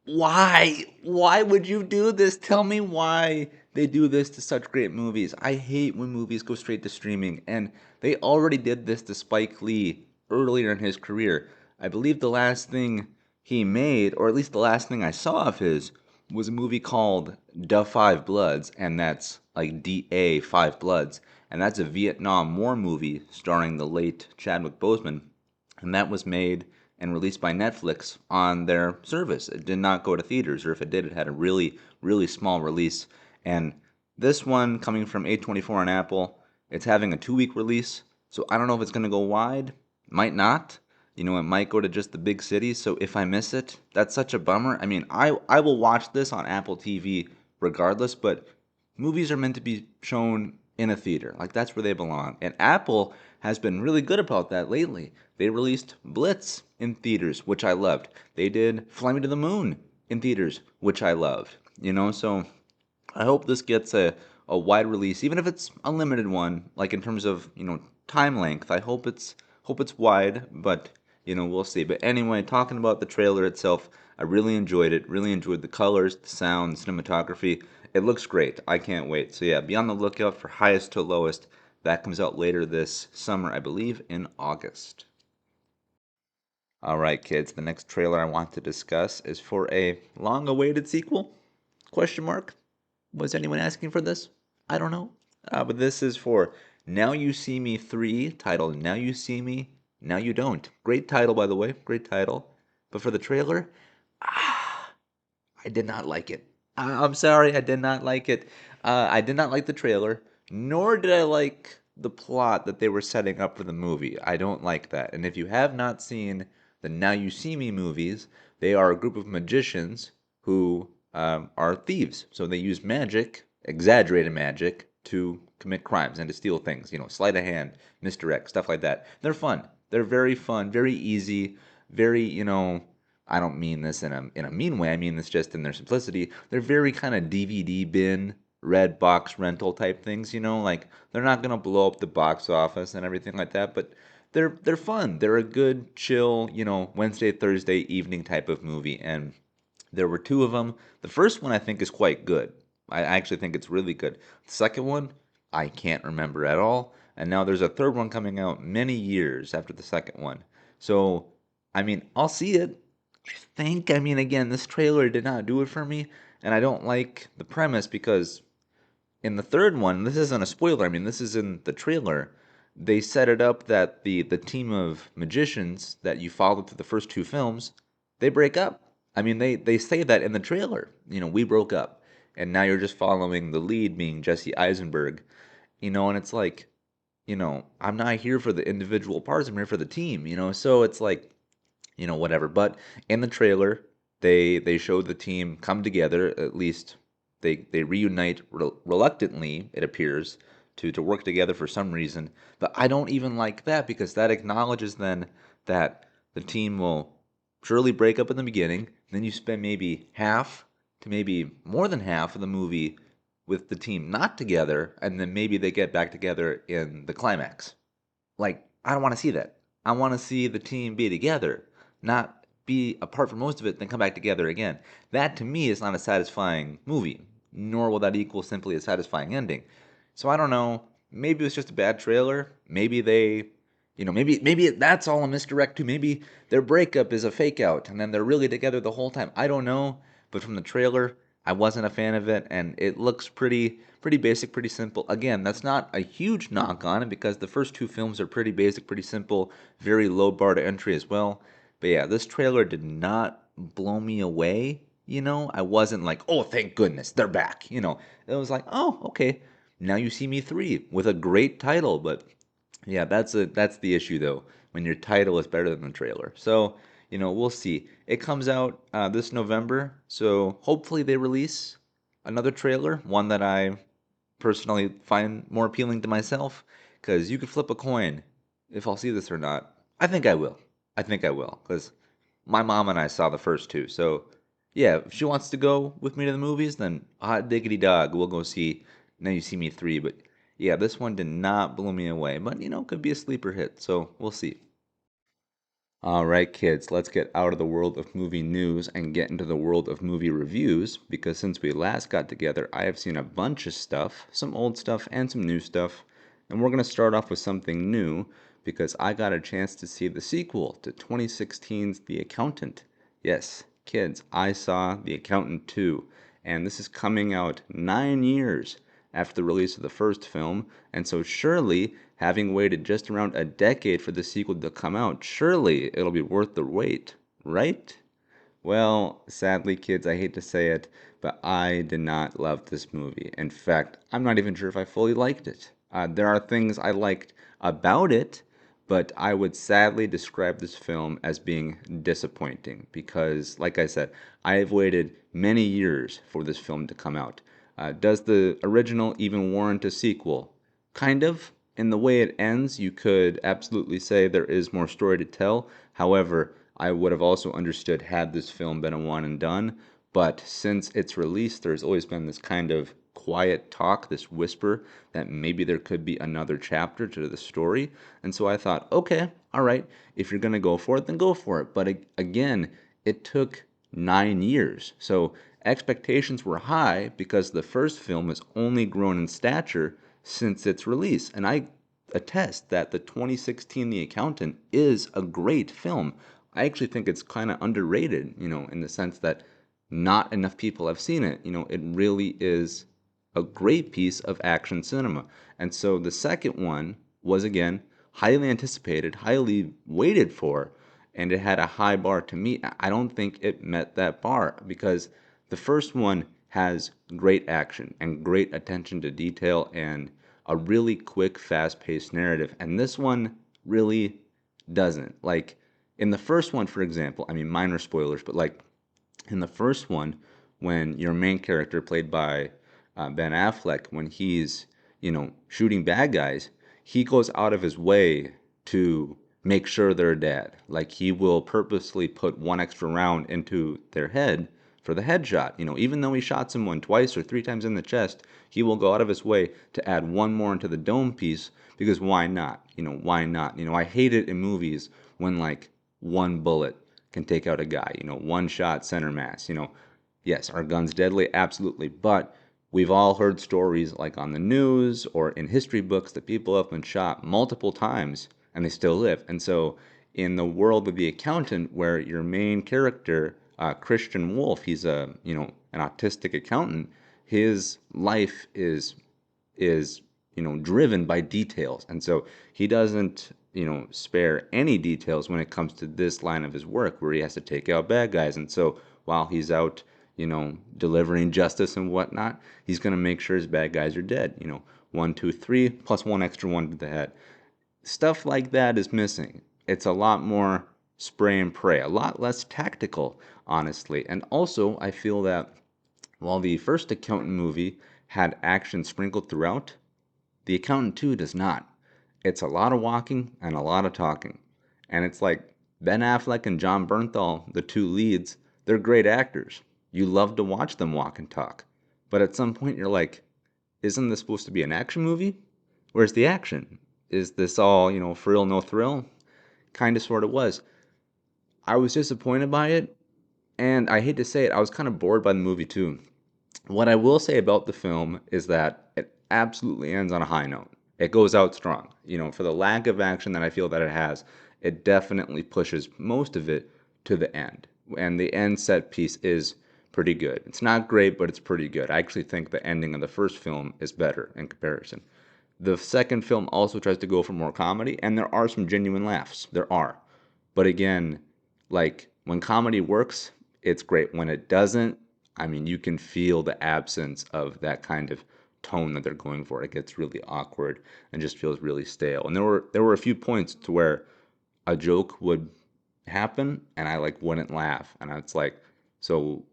why? Why would you do this? Tell me why they do this to such great movies. I hate when movies go straight to streaming, and they already did this to Spike Lee earlier in his career. I believe the last thing he made, or at least the last thing I saw of his, was a movie called Da Five Bloods, and that's like DA Five Bloods, and that's a Vietnam War movie starring the late Chadwick Boseman, and that was made and released by Netflix on their service. It did not go to theaters, or if it did, it had a really, really small release. And this one, coming from A24 and Apple, it's having a 2-week release, so I don't know if it's going to go wide. Might not. It might go to just the big cities, so if I miss it, that's such a bummer. I mean, I will watch this on Apple TV regardless, but movies are meant to be shown in a theater. Like, that's where they belong. And Apple has been really good about that lately. They released Blitz in theaters, which I loved. They did Fly Me to the Moon in theaters, which I loved. So I hope this gets a wide release, even if it's unlimited one, like in terms of, time length. I hope it's wide, but We'll see. But anyway, talking about the trailer itself, I really enjoyed it. Really enjoyed the colors, the sound, cinematography. It looks great. I can't wait. So yeah, be on the lookout for Highest to Lowest. That comes out later this summer, I believe, in August. All right, kids. The next trailer I want to discuss is for a long-awaited sequel? Question mark. Was anyone asking for this? I don't know. But this is for Now You See Me 3, titled Now You See Me, Now You Don't. Great title, by the way. Great title. But for the trailer, I did not like it. I'm sorry, I did not like it. I did not like the trailer, nor did I like the plot that they were setting up for the movie. I don't like that. And if you have not seen the Now You See Me movies, they are a group of magicians who are thieves. So they use magic, exaggerated magic, to commit crimes and to steal things. Sleight of hand, misdirect, stuff like that. They're fun. They're very fun, very easy, very, I don't mean this in a mean way. I mean this just in their simplicity. They're very kind of DVD bin, red box rental type things. Like they're not gonna blow up the box office and everything like that, but they're fun. They're a good, chill, Wednesday, Thursday evening type of movie. And there were two of them. The first one I think is quite good. I actually think it's really good. The second one, I can't remember at all. And now there's a third one coming out many years after the second one. So, I mean, I'll see it. I mean, again, this trailer did not do it for me. And I don't like the premise because in the third one, this isn't a spoiler. I mean, this is in the trailer. They set it up that the team of magicians that you followed through the first two films, they break up. I mean, they say that in the trailer. We broke up, and now you're just following the lead, being Jesse Eisenberg. And it's like, I'm not here for the individual parts. I'm here for the team. So it's like, whatever. But in the trailer, they show the team come together. At least they reunite reluctantly, it appears, to work together for some reason. But I don't even like that because that acknowledges then that the team will surely break up in the beginning. Then you spend maybe half to maybe more than half of the movie with the team not together, and then maybe they get back together in the climax. Like, I don't want to see that. I want to see the team be together, not be apart for most of it, then come back together again. That to me is not a satisfying movie, nor will that equal simply a satisfying ending. So I don't know. Maybe it was just a bad trailer. Maybe they, maybe that's all a misdirect too. Maybe their breakup is a fake out, and then they're really together the whole time. I don't know. But from the trailer, I wasn't a fan of it, and it looks pretty basic, pretty simple. Again, that's not a huge knock on it because the first two films are pretty basic, pretty simple, very low bar to entry as well. But yeah, this trailer did not blow me away. I wasn't like, oh, thank goodness, they're back. It was like, oh, okay, now you see me 3 with a great title. But yeah, that's the issue though, when your title is better than the trailer. So, we'll see. It comes out this November, so hopefully they release another trailer, one that I personally find more appealing to myself, because you could flip a coin if I'll see this or not. I think I will. I think I will, because my mom and I saw the first two. So, yeah, if she wants to go with me to the movies, then hot diggity dog, we'll go see Now You See Me 3. But yeah, this one did not blow me away, but could be a sleeper hit. So we'll see. All right, kids, let's get out of the world of movie news and get into the world of movie reviews because since we last got together, I have seen a bunch of stuff, some old stuff and some new stuff. And we're going to start off with something new because I got a chance to see the sequel to 2016's The Accountant. Yes, kids, I saw The Accountant 2, and this is coming out 9 years after the release of the first film, and so surely, having waited just around a decade for the sequel to come out, surely it'll be worth the wait, right? Well, sadly, kids, I hate to say it, but I did not love this movie. In fact, I'm not even sure if I fully liked it. There are things I liked about it, but I would sadly describe this film as being disappointing because, like I said, I have waited many years for this film to come out. Does the original even warrant a sequel? Kind of. In the way it ends, you could absolutely say there is more story to tell. However, I would have also understood had this film been a one and done. But since its release, there's always been this kind of quiet talk, this whisper that maybe there could be another chapter to the story. And so I thought, okay, all right, if you're going to go for it, then go for it. But again, it took 9 years. So expectations were high because the first film has only grown in stature since its release. And I attest that the 2016 The Accountant is a great film. I actually think it's kind of underrated, in the sense that not enough people have seen it. It really is a great piece of action cinema. And so the second one was, again, highly anticipated, highly waited for, and it had a high bar to meet. I don't think it met that bar because the first one has great action and great attention to detail and a really quick, fast paced narrative. And this one really doesn't. Like, in the first one, for example, I mean, minor spoilers, but like in the first one, when your main character, played by Ben Affleck, when he's, shooting bad guys, he goes out of his way to make sure they're dead. Like, he will purposely put one extra round into their head for the headshot. Even though he shot someone twice or three times in the chest, he will go out of his way to add one more into the dome piece because why not? Why not? I hate it in movies when like one bullet can take out a guy, one shot center mass. Yes, are guns deadly? Absolutely. But we've all heard stories like on the news or in history books that people have been shot multiple times and they still live. And so, in the world of The Accountant, where your main character, Christian Wolf, he's an autistic accountant. His life is driven by details, and so he doesn't spare any details when it comes to this line of his work, where he has to take out bad guys. And so while he's out delivering justice and whatnot, he's going to make sure his bad guys are dead. One, two, three, plus one extra one to the head. Stuff like that is missing. It's a lot more spray and pray, a lot less tactical, honestly. And also, I feel that while the first Accountant movie had action sprinkled throughout, The Accountant 2 does not. It's a lot of walking and a lot of talking. And it's like Ben Affleck and John Bernthal, the two leads, they're great actors. You love to watch them walk and talk. But at some point, you're like, isn't this supposed to be an action movie? Where's the action? Is this all, for real, no thrill? Kind of, sort of was. I was disappointed by it, and I hate to say it, I was kind of bored by the movie too. What I will say about the film is that it absolutely ends on a high note. It goes out strong. For the lack of action that I feel that it has, it definitely pushes most of it to the end. And the end set piece is pretty good. It's not great, but it's pretty good. I actually think the ending of the first film is better in comparison. The second film also tries to go for more comedy, and there are some genuine laughs. There are. But again, like, when comedy works, it's great. When it doesn't, I mean, you can feel the absence of that kind of tone that they're going for. It gets really awkward and just feels really stale. And there were a few points to where a joke would happen and I like wouldn't laugh. And it's like, so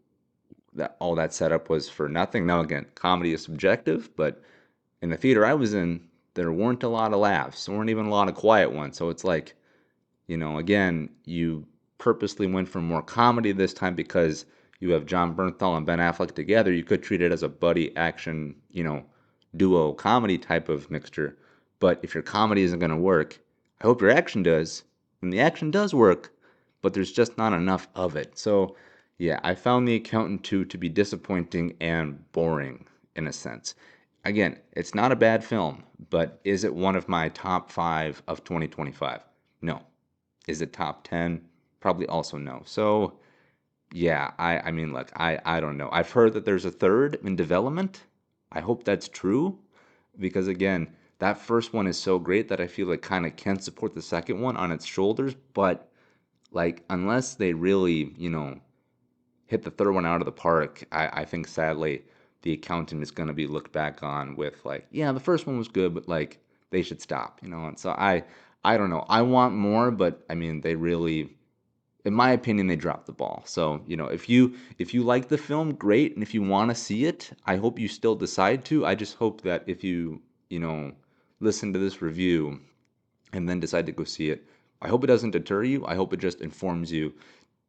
that all that setup was for nothing. Now again, comedy is subjective, but in the theater I was in, there weren't a lot of laughs. There weren't even a lot of quiet ones. So it's like, again, you purposely went for more comedy this time because you have John Bernthal and Ben Affleck together. You could treat it as a buddy action, duo comedy type of mixture. But if your comedy isn't going to work, I hope your action does. And the action does work, but there's just not enough of it. So, yeah, I found The Accountant 2 to be disappointing and boring in a sense. Again, it's not a bad film, but is it one of my top 5 of 2025? No. Is it top 10? Probably also no. So, yeah, I mean, look, I don't know. I've heard that there's a third in development. I hope that's true because, again, that first one is so great that I feel it kind of can support the second one on its shoulders. But, like, unless they really, hit the third one out of the park, I think sadly The Accountant is going to be looked back on with, like, yeah, the first one was good, but, like, they should stop, And so I don't know. I want more, but I mean, they really, in my opinion, they dropped the ball. So, if you like the film, great, and if you want to see it, I hope you still decide to. I just hope that if you listen to this review and then decide to go see it, I hope it doesn't deter you. I hope it just informs you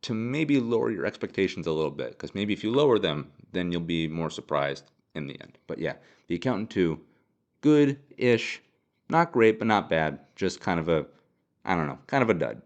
to maybe lower your expectations a little bit, because maybe if you lower them, then you'll be more surprised in the end. But yeah, The Accountant 2, good-ish, not great, but not bad. Just kind of a I don't know, kind of a dud.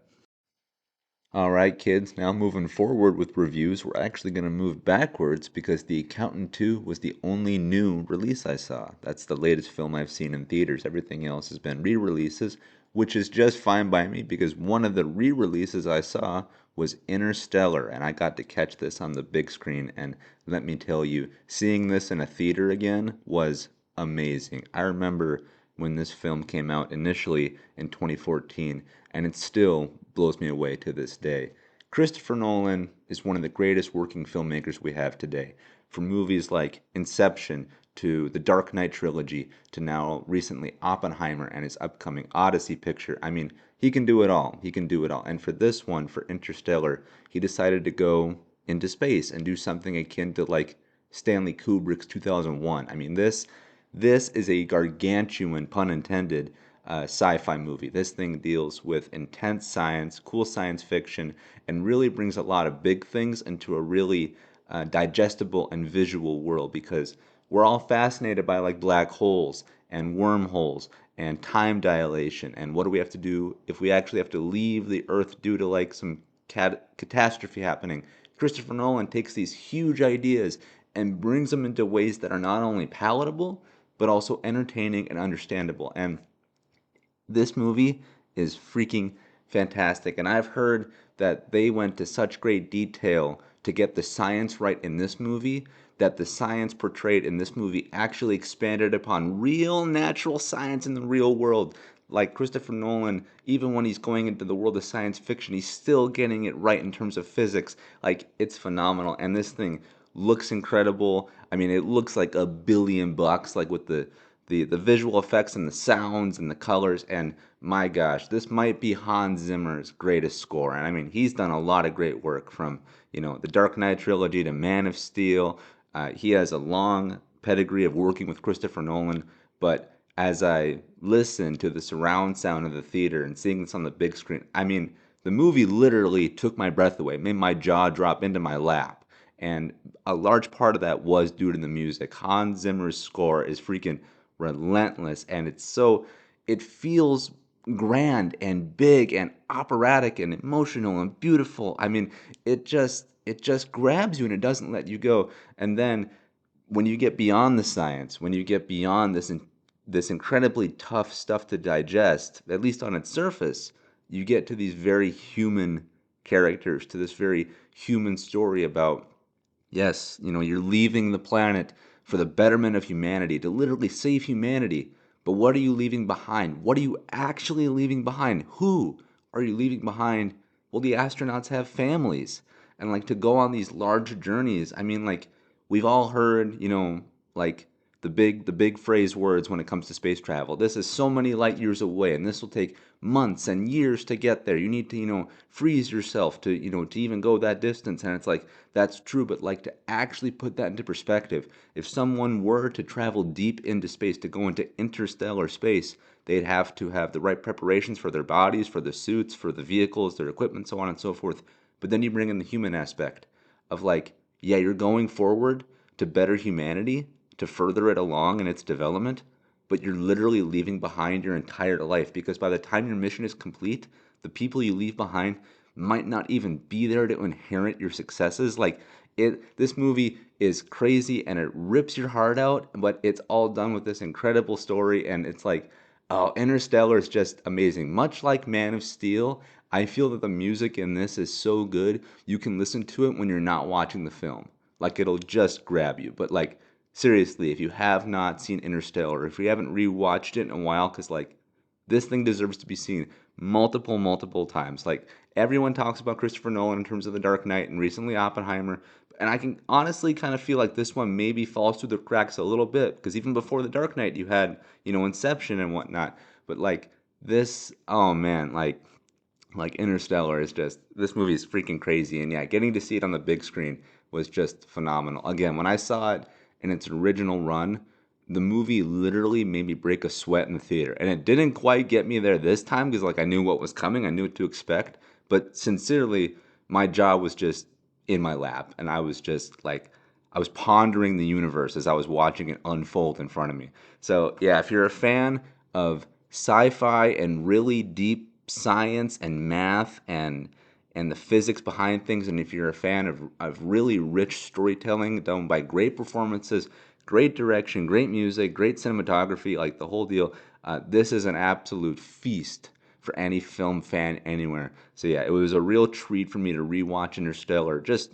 All right, kids, now moving forward with reviews, we're actually going to move backwards because The Accountant 2 was the only new release I saw. That's the latest film I've seen in theaters. Everything else has been re releases, which is just fine by me because one of the re releases I saw was Interstellar, and I got to catch this on the big screen. And let me tell you, seeing this in a theater again was amazing. I remember when this film came out initially in 2014, and it still blows me away to this day. Christopher Nolan is one of the greatest working filmmakers we have today. From movies like Inception to the Dark Knight trilogy to now recently Oppenheimer and his upcoming Odyssey picture. I mean, he can do it all. He can do it all. And for this one, for Interstellar, he decided to go into space and do something akin to like Stanley Kubrick's 2001. I mean, this is a gargantuan, pun intended, sci-fi movie. This thing deals with intense science, cool science fiction, and really brings a lot of big things into a really digestible and visual world because we're all fascinated by like black holes and wormholes and time dilation and what do we have to do if we actually have to leave the Earth due to like some catastrophe happening. Christopher Nolan takes these huge ideas and brings them into ways that are not only palatable but also entertaining and understandable. And this movie is freaking fantastic. And I've heard that they went to such great detail to get the science right in this movie that the science portrayed in this movie actually expanded upon real natural science in the real world. Like Christopher Nolan, even when he's going into the world of science fiction, he's still getting it right in terms of physics. Like, it's phenomenal. And this thing looks incredible. I mean, it looks like $1 billion, like with the visual effects and the sounds and the colors. And my gosh, this might be Hans Zimmer's greatest score. And I mean, he's done a lot of great work from, the Dark Knight trilogy to Man of Steel. He has a long pedigree of working with Christopher Nolan. But as I listened to the surround sound of the theater and seeing this on the big screen, I mean, the movie literally took my breath away, made my jaw drop into my lap. And a large part of that was due to the music. Hans Zimmer's score is freaking relentless, and it feels grand and big and operatic and emotional and beautiful. I mean, it just grabs you and it doesn't let you go. And then when you get beyond the science, when you get beyond this incredibly tough stuff to digest, at least on its surface, you get to these very human characters, to this very human story about, yes, you're leaving the planet for the betterment of humanity, to literally save humanity. But what are you leaving behind? What are you actually leaving behind? Who are you leaving behind? Well, the astronauts have families. And like to go on these large journeys, I mean, like we've all heard, like the big phrase words when it comes to space travel. This is so many light years away, and this will take months and years to get there. You need to, freeze yourself to, to even go that distance. And it's like, that's true, but like to actually put that into perspective, if someone were to travel deep into space, to go into interstellar space, they'd have to have the right preparations for their bodies, for the suits, for the vehicles, their equipment, so on and so forth. But then you bring in the human aspect of like, yeah, you're going forward to better humanity, to further it along in its development, but you're literally leaving behind your entire life because by the time your mission is complete, the people you leave behind might not even be there to inherit your successes. Like this movie is crazy and it rips your heart out, but it's all done with this incredible story and it's like, oh, Interstellar is just amazing. Much like Man of Steel, I feel that the music in this is so good, you can listen to it when you're not watching the film. Like it'll just grab you. But like seriously, if you have not seen Interstellar, if you haven't rewatched it in a while, because like this thing deserves to be seen multiple, multiple times. Like everyone talks about Christopher Nolan in terms of The Dark Knight and recently Oppenheimer, and I can honestly kind of feel like this one maybe falls through the cracks a little bit because even before The Dark Knight, you had Inception and whatnot. But like this, oh man, like Interstellar is just this movie is freaking crazy, and yeah, getting to see it on the big screen was just phenomenal. Again, when I saw it in its original run, the movie literally made me break a sweat in the theater, and it didn't quite get me there this time because like I knew what was coming, I knew what to expect. But sincerely, my jaw was just in my lap, and I was just like I was pondering the universe as I was watching it unfold in front of me. So yeah, if you're a fan of sci-fi and really deep science and math and the physics behind things, and if you're a fan of really rich storytelling done by great performances, great direction, great music, great cinematography, like the whole deal, this is an absolute feast for any film fan anywhere. So yeah, it was a real treat for me to rewatch Interstellar, just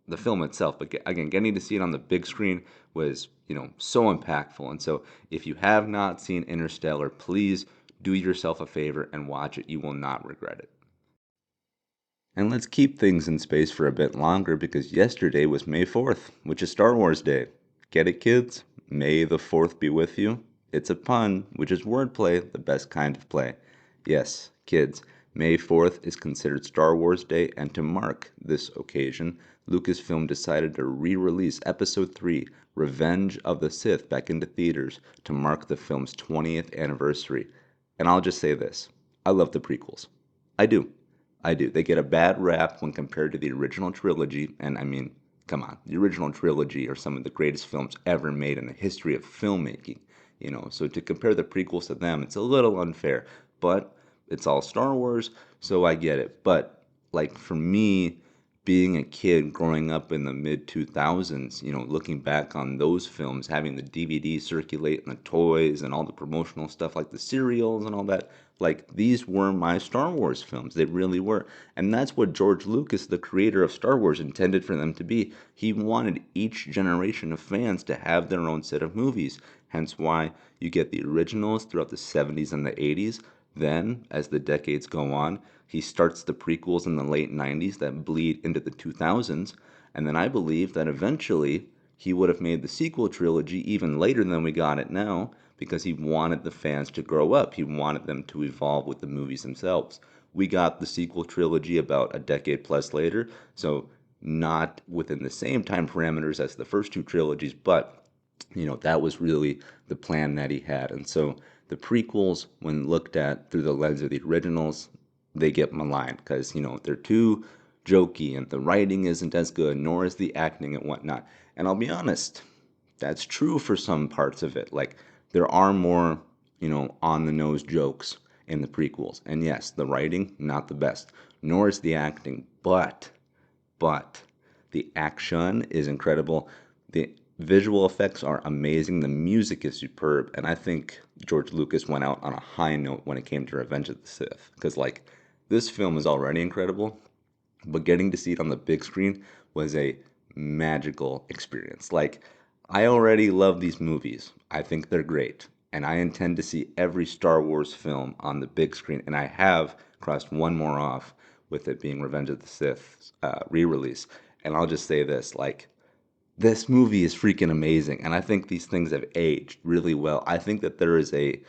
the film itself, but again, getting to see it on the big screen was, so impactful. And so if you have not seen Interstellar, please do yourself a favor and watch it. You will not regret it. And let's keep things in space for a bit longer because yesterday was May 4th, which is Star Wars Day. Get it, kids? May the 4th be with you. It's a pun, which is wordplay, the best kind of play. Yes, kids, May 4th is considered Star Wars Day, and to mark this occasion, Lucasfilm decided to re release Episode 3, Revenge of the Sith, back into theaters to mark the film's 20th anniversary. And I'll just say this, I love the prequels. I do. I do. They get a bad rap when compared to the original trilogy, and I mean, come on, the original trilogy are some of the greatest films ever made in the history of filmmaking. So to compare the prequels to them, it's a little unfair, but it's all Star Wars, so I get it. But like for me, being a kid growing up in the mid 2000s, looking back on those films, having the DVD circulate and the toys and all the promotional stuff like the cereals and all that, like these were my Star Wars films. They really were. And that's what George Lucas, the creator of Star Wars, intended for them to be. He wanted each generation of fans to have their own set of movies. Hence why you get the originals throughout the 70s and the 80s. Then, as the decades go on, he starts the prequels in the late 90s that bleed into the 2000s. And then I believe that eventually he would have made the sequel trilogy even later than we got it now because he wanted the fans to grow up. He wanted them to evolve with the movies themselves. We got the sequel trilogy about a decade plus later, so not within the same time parameters as the first two trilogies, but that was really the plan that he had. And so the prequels, when looked at through the lens of the originals, they get maligned because, they're too jokey and the writing isn't as good, nor is the acting and whatnot. And I'll be honest, that's true for some parts of it. Like, there are more, on the nose jokes in the prequels. And yes, the writing, not the best, nor is the acting. But the action is incredible. The visual effects are amazing. The music is superb. And I think George Lucas went out on a high note when it came to Revenge of the Sith. Because, like, this film is already incredible, but getting to see it on the big screen was a magical experience. Like, I already love these movies. I think they're great. And I intend to see every Star Wars film on the big screen. And I have crossed one more off with it being Revenge of the Sith re release. And I'll just say this, like, this movie is freaking amazing, and I think these things have aged really well. I think that there is a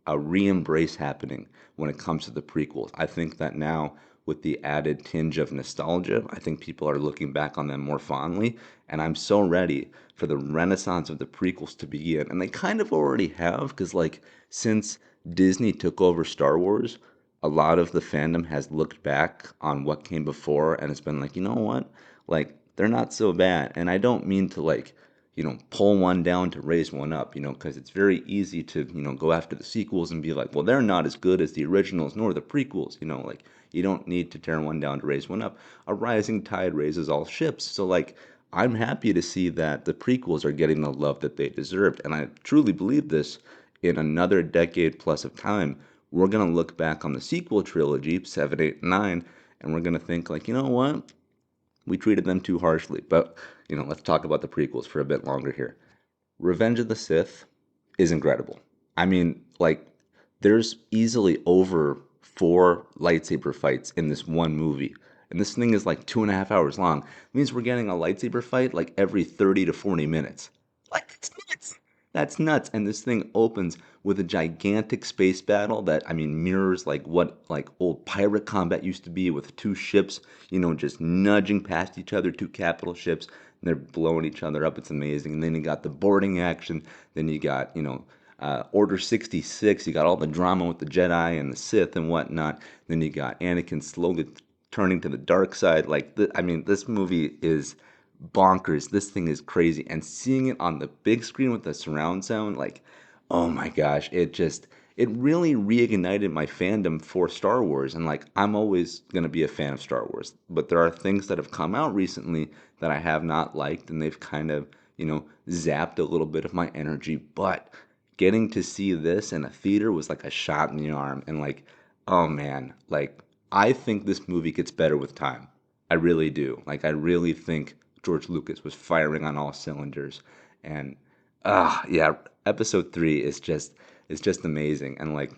re-embrace happening when it comes to the prequels. I think that now with the added tinge of nostalgia, I think people are looking back on them more fondly, and I'm so ready for the renaissance of the prequels to begin. And they kind of already have, because like since Disney took over Star Wars, a lot of the fandom has looked back on what came before and it's been like, you know what? Like, they're not so bad. And I don't mean to like, pull one down to raise one up, because it's very easy to, go after the sequels and be like, well, they're not as good as the originals nor the prequels, like you don't need to tear one down to raise one up. A rising tide raises all ships. So like, I'm happy to see that the prequels are getting the love that they deserved. And I truly believe this in another decade plus of time, we're going to look back on the sequel trilogy, 7, 8, 9, and we're going to think like, you know what? We treated them too harshly. But, let's talk about the prequels for a bit longer here. Revenge of the Sith is incredible. I mean, like, there's easily over 4 lightsaber fights in this one movie. And this thing is like 2.5 hours long. It means we're getting a lightsaber fight like every 30 to 40 minutes. Like, it's nuts. That's nuts. And this thing opens with a gigantic space battle that, I mean, mirrors like what like old pirate combat used to be with two ships, just nudging past each other, two capital ships, and they're blowing each other up. It's amazing. And then you got the boarding action. Then you got, Order 66. You got all the drama with the Jedi and the Sith and whatnot. Then you got Anakin slowly turning to the dark side. Like, I mean, this movie is bonkers. This thing is crazy. And seeing it on the big screen with the surround sound, like, oh my gosh, it really reignited my fandom for Star Wars. And like, I'm always going to be a fan of Star Wars, but there are things that have come out recently that I have not liked, and they've kind of, zapped a little bit of my energy. But getting to see this in a theater was like a shot in the arm. And like, oh man, like, I think this movie gets better with time. I really do. Like, I really think George Lucas was firing on all cylinders. And yeah, episode 3 is just amazing. And like,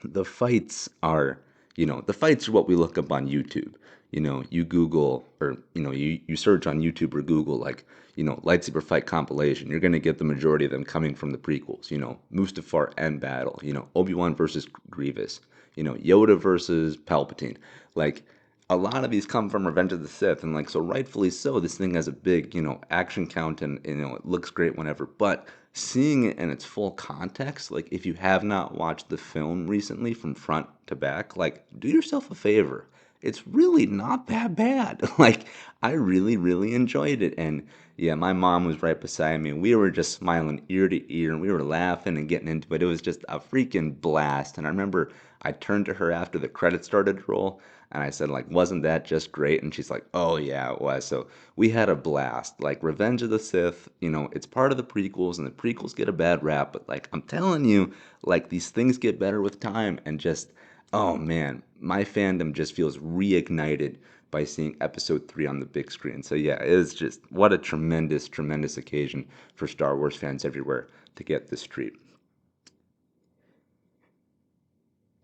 the fights are, the fights are what we look up on YouTube. You Google, or you search on YouTube or Google, like, lightsaber fight compilation. You're gonna get the majority of them coming from the prequels. Mustafar end battle. Obi-Wan versus Grievous. Yoda versus Palpatine. Like, a lot of these come from Revenge of the Sith, and like, so rightfully so, this thing has a big, action count, and it looks great whenever. But seeing it in its full context, like, if you have not watched the film recently from front to back, like, do yourself a favor. It's really not that bad. Like, I really, really enjoyed it. And yeah, my mom was right beside me. We were just smiling ear to ear, and we were laughing and getting into it. It was just a freaking blast. And I remember I turned to her after the credits started to roll, and I said, like, wasn't that just great? And she's like, oh, yeah, it was. So we had a blast. Like, Revenge of the Sith, it's part of the prequels, and the prequels get a bad rap. But, like, I'm telling you, like, these things get better with time. And just, oh, man, my fandom just feels reignited by seeing episode 3 on the big screen. So, yeah, it is just, what a tremendous, tremendous occasion for Star Wars fans everywhere to get this treat.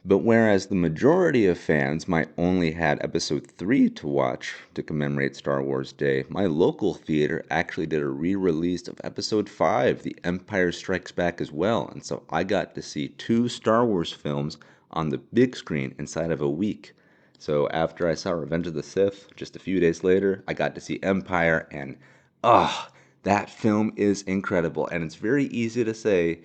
But whereas the majority of fans might only had episode 3 to watch to commemorate Star Wars Day, my local theater actually did a re-release of episode 5, The Empire Strikes Back, as well. And so I got to see 2 Star Wars films on the big screen inside of a week. So after I saw Revenge of the Sith, just a few days later, I got to see Empire, and ah, that film is incredible. And it's very easy to say,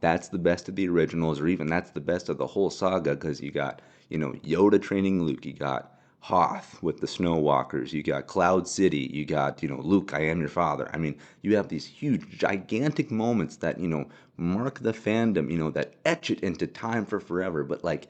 that's the best of the originals, or even that's the best of the whole saga, because you got, Yoda training Luke, you got Hoth with the Snow Walkers, you got Cloud City, you got, Luke, I am your father. I mean, you have these huge, gigantic moments that, mark the fandom, that etch it into time for forever. But like,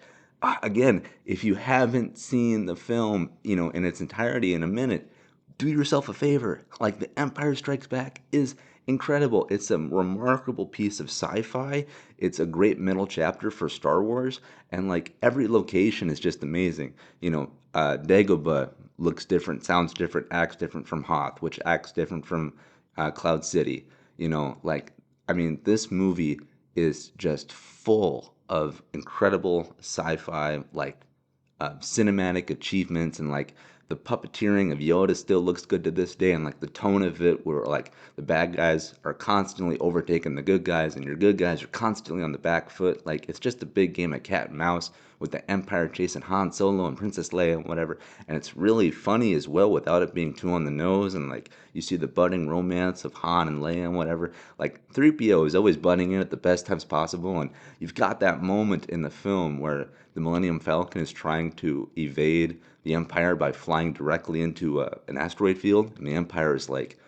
again, if you haven't seen the film, in its entirety in a minute, do yourself a favor. Like, The Empire Strikes Back is incredible. It's a remarkable piece of sci-fi. It's a great middle chapter for Star Wars, and like, every location is just amazing. Dagobah looks different, sounds different, acts different from Hoth, which acts different from Cloud City. Like, I mean, this movie is just full of incredible sci-fi, like, cinematic achievements, and like, the puppeteering of Yoda still looks good to this day, and like, the tone of it, where like, the bad guys are constantly overtaking the good guys, and your good guys are constantly on the back foot. Like, it's just a big game of cat and mouse with the Empire chasing Han Solo and Princess Leia and whatever. And it's really funny as well without it being too on the nose. And like, you see the budding romance of Han and Leia and whatever. Like, 3PO is always butting in at the best times possible. And you've got that moment in the film where the Millennium Falcon is trying to evade the Empire by flying directly into an asteroid field. And the Empire is like,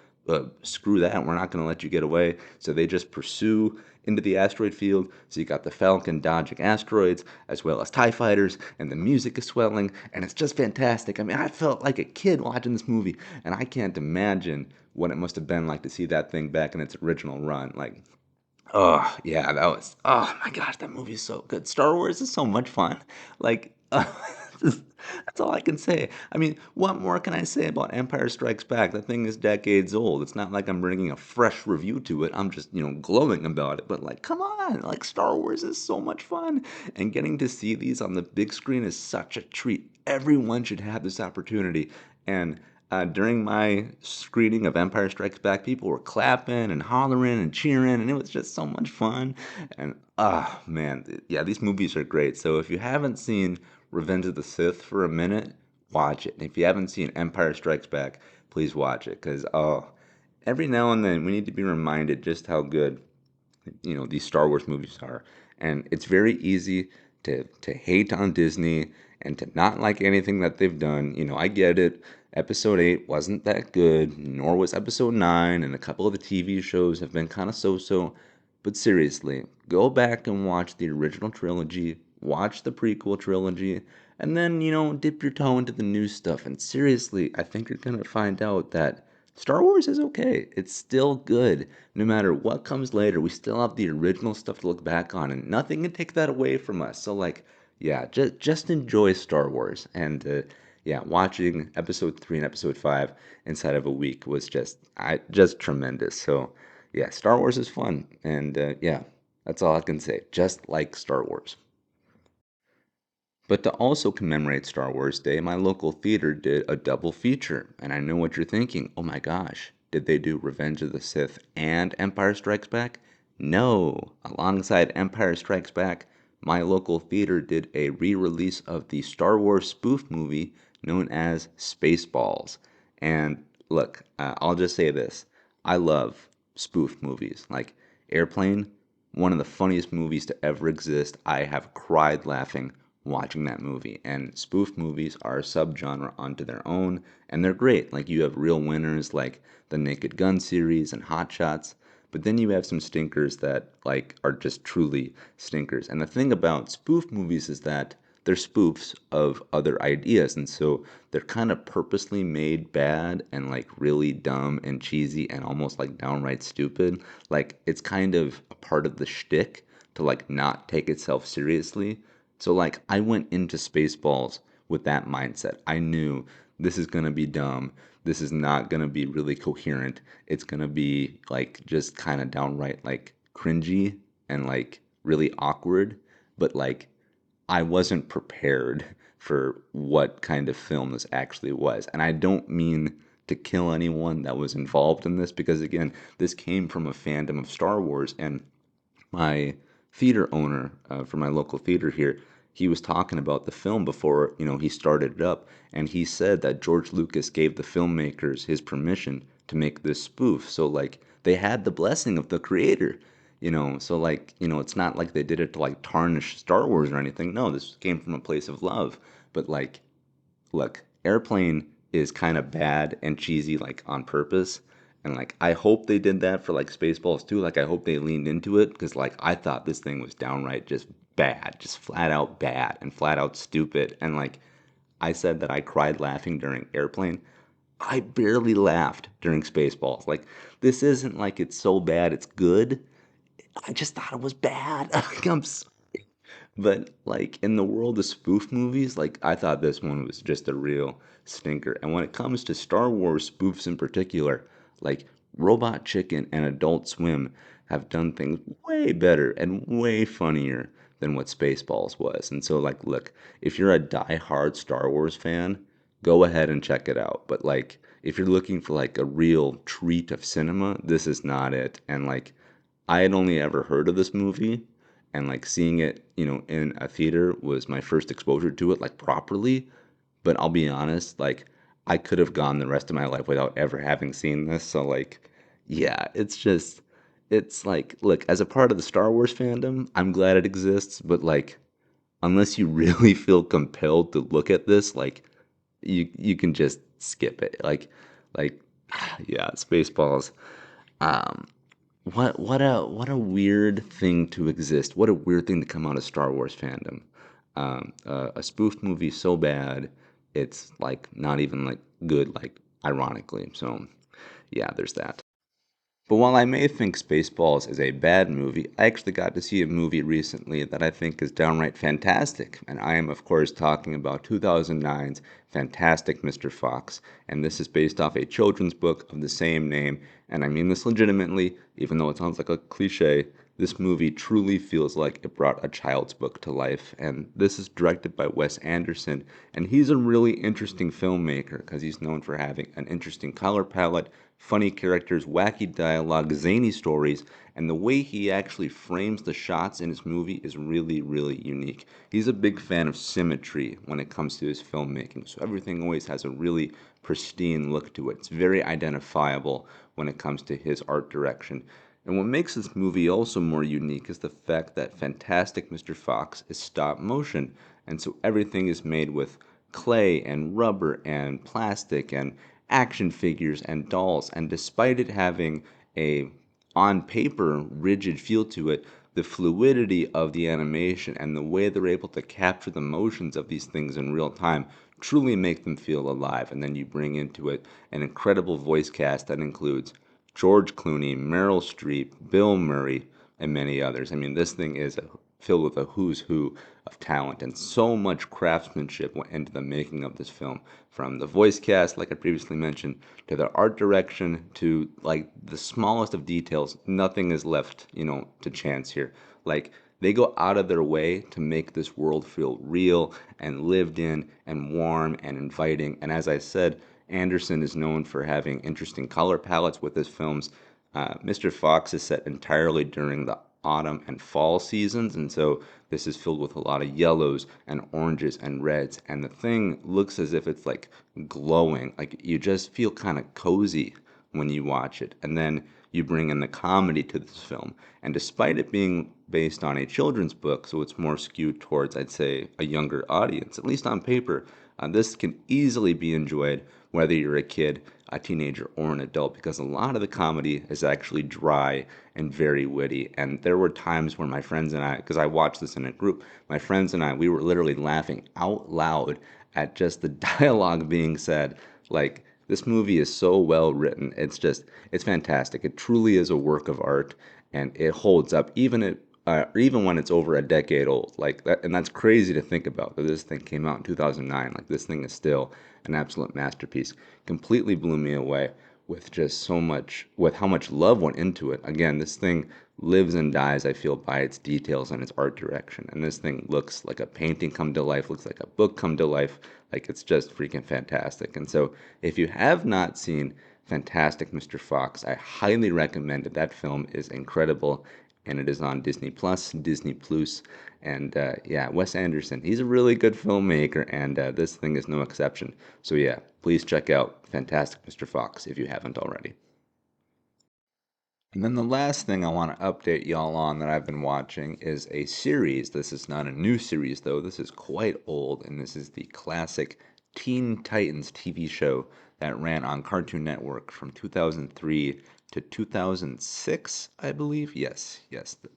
screw that, we're not going to let you get away. So they just pursue into the asteroid field. So you got the Falcon dodging asteroids as well as TIE fighters, and the music is swelling, and it's just fantastic. I mean, I felt like a kid watching this movie, and I can't imagine what it must have been like to see that thing back in its original run. Like, oh, yeah, oh my gosh, that movie is so good. Star Wars is so much fun. Like, that's all I can say. I mean, what more can I say about Empire Strikes Back? That thing is decades old. It's not like I'm bringing a fresh review to it. I'm just, glowing about it. But like, come on, like, Star Wars is so much fun. And getting to see these on the big screen is such a treat. Everyone should have this opportunity. And during my screening of Empire Strikes Back, people were clapping and hollering and cheering, and it was just so much fun. And man, yeah, these movies are great. So if you haven't seen Revenge of the Sith for a minute, watch it. And if you haven't seen Empire Strikes Back, please watch it, because every now and then we need to be reminded just how good these Star Wars movies are. And it's very easy to hate on Disney and to not like anything that they've done. I get it. Episode 8 wasn't that good, nor was episode 9, and a couple of the TV shows have been kind of so-so. But seriously, go back and watch the original trilogy, watch the prequel trilogy, and then, dip your toe into the new stuff. And seriously, I think you're going to find out that Star Wars is okay. It's still good. No matter what comes later, we still have the original stuff to look back on, and nothing can take that away from us. So, like, yeah, just enjoy Star Wars. And yeah, watching episode 3 and episode 5 inside of a week was just tremendous. So, yeah, Star Wars is fun. And yeah, that's all I can say. Just like Star Wars. But to also commemorate Star Wars Day, my local theater did a double feature. And I know what you're thinking. Oh my gosh, did they do Revenge of the Sith and Empire Strikes Back? No. Alongside Empire Strikes Back, my local theater did a re release of the Star Wars spoof movie known as Spaceballs. And look, I'll just say this, I love spoof movies. Like Airplane, one of the funniest movies to ever exist. I have cried laughing watching that movie. And spoof movies are a subgenre unto their own, and they're great. Like you have real winners like the Naked Gun series and Hot Shots, but then you have some stinkers that like are just truly stinkers. And the thing about spoof movies is that they're spoofs of other ideas, and so they're kind of purposely made bad and like really dumb and cheesy and almost like downright stupid. Like it's kind of a part of the shtick to like not take itself seriously. So like I went into Spaceballs with that mindset. I knew this is gonna be dumb. This is not gonna be really coherent. It's gonna be like just kind of downright like cringy and like really awkward. But like I wasn't prepared for what kind of film this actually was. And I don't mean to kill anyone that was involved in this because, again, this came from a fandom of Star Wars. And my theater owner for my local theater here, he was talking about the film before, he started it up. And he said that George Lucas gave the filmmakers his permission to make this spoof. So, like, they had the blessing of the creator. So like, it's not like they did it to like tarnish Star Wars or anything. No, this came from a place of love. But like, look, Airplane is kind of bad and cheesy like on purpose. And like I hope they did that for like Spaceballs too. Like I hope they leaned into it because like I thought this thing was downright just bad, just flat out bad and flat out stupid. And like I said that I cried laughing during Airplane. I barely laughed during Spaceballs. Like this isn't like it's so bad it's good. I just thought it was bad. I'm but like in the world of spoof movies, like I thought this one was just a real stinker. And when it comes to Star Wars spoofs in particular, like Robot Chicken and Adult Swim have done things way better and way funnier than what Spaceballs was. And so like look, if you're a die-hard Star Wars fan, go ahead and check it out. But like if you're looking for like a real treat of cinema, this is not it. And like I had only ever heard of this movie, and like seeing it, in a theater was my first exposure to it, like properly. But I'll be honest, like I could have gone the rest of my life without ever having seen this. So like, yeah, it's like, look, as a part of the Star Wars fandom, I'm glad it exists. But like, unless you really feel compelled to look at this, like you can just skip it. Like, yeah, Spaceballs. Um, what a weird thing to exist. What a weird thing to come out of Star Wars fandom. A spoof movie so bad, it's like not even like good, like ironically. So yeah, there's that. But while I may think Spaceballs is a bad movie, I actually got to see a movie recently that I think is downright fantastic. And I am, of course, talking about 2009's Fantastic Mr. Fox. And this is based off a children's book of the same name. And I mean this legitimately, even though it sounds like a cliche. This movie truly feels like it brought a child's book to life. And this is directed by Wes Anderson. And he's a really interesting filmmaker because he's known for having an interesting color palette, funny characters, wacky dialogue, zany stories, and the way he actually frames the shots in his movie is really, really unique. He's a big fan of symmetry when it comes to his filmmaking, so everything always has a really pristine look to it. It's very identifiable when it comes to his art direction. And what makes this movie also more unique is the fact that Fantastic Mr. Fox is stop motion, and so everything is made with clay and rubber and plastic and action figures and dolls. And despite it having a on paper rigid feel to it, the fluidity of the animation and the way they're able to capture the motions of these things in real time truly make them feel alive. And then you bring into it an incredible voice cast that includes George Clooney, Meryl Streep, Bill Murray, and many others. I mean, this thing is filled with a who's who of talent, and so much craftsmanship went into the making of this film. From the voice cast, like I previously mentioned, to the art direction, to like the smallest of details. Nothing is left, to chance here. Like, they go out of their way to make this world feel real and lived in and warm and inviting. And as I said, Anderson is known for having interesting color palettes with his films. Mr. Fox is set entirely during the autumn and fall seasons, and so this is filled with a lot of yellows and oranges and reds. And the thing looks as if it's like glowing, like you just feel kind of cozy when you watch it. And then you bring in the comedy to this film. And despite it being based on a children's book, so it's more skewed towards, I'd say, a younger audience, at least on paper, this can easily be enjoyed whether you're a kid, a teenager, or an adult, because a lot of the comedy is actually dry and very witty. And there were times where my friends and I, because I watched this in a group, my friends and I, we were literally laughing out loud at just the dialogue being said. Like, this movie is so well written. It's fantastic. It truly is a work of art, and it holds up even when it's over a decade old. Like that, and that's crazy to think about. That this thing came out in 2009. Like, this thing is still an absolute masterpiece. Completely blew me away with just so much, with how much love went into it. Again, this thing lives and dies, I feel, by its details and its art direction. And this thing looks like a painting come to life, looks like a book come to life. Like, it's just freaking fantastic. And so, if you have not seen Fantastic Mr. Fox, I highly recommend it. That film is incredible, and it is on Disney Plus, Disney Plus, and yeah, Wes Anderson. He's a really good filmmaker, and this thing is no exception. So yeah, please check out Fantastic Mr. Fox if you haven't already. And then the last thing I want to update y'all on that I've been watching is a series. This is not a new series though. This is quite old, and this is the classic Teen Titans TV show that ran on Cartoon Network from 2003 to 2006, I believe. Yes,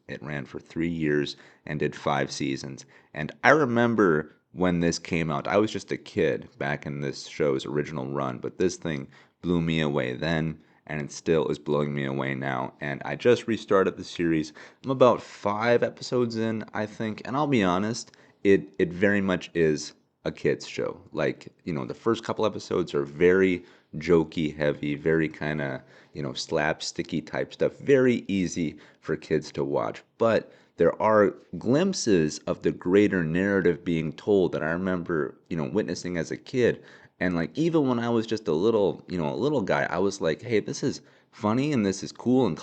it ran for 3 years and did 5 seasons. And I remember when this came out, I was just a kid back in this show's original run, but this thing blew me away then, and it still is blowing me away now. And I just restarted the series. I'm about 5 episodes in, I think, and I'll be honest, it very much is a kids show. Like, the first couple episodes are very jokey heavy, very kind of, slapsticky type stuff, very easy for kids to watch. But there are glimpses of the greater narrative being told that I remember, witnessing as a kid. And like, even when I was just a little guy, I was like, hey, this is funny and this is cool and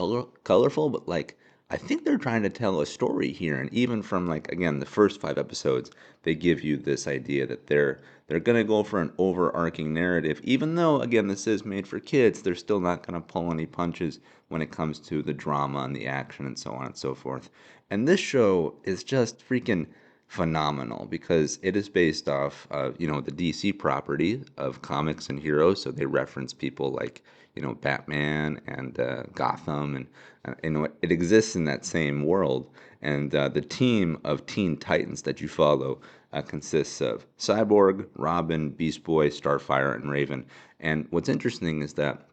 colorful, but like, I think they're trying to tell a story here. And even from, like, again, the first 5 episodes, they give you this idea that they're gonna go for an overarching narrative. Even though, again, this is made for kids, they're still not gonna pull any punches when it comes to the drama and the action and so on and so forth. And this show is just freaking phenomenal because it is based off the DC property of comics and heroes. So they reference people like, Batman and Gotham, and it exists in that same world. And the team of Teen Titans that you follow consists of Cyborg, Robin, Beast Boy, Starfire, and Raven. And what's interesting is that,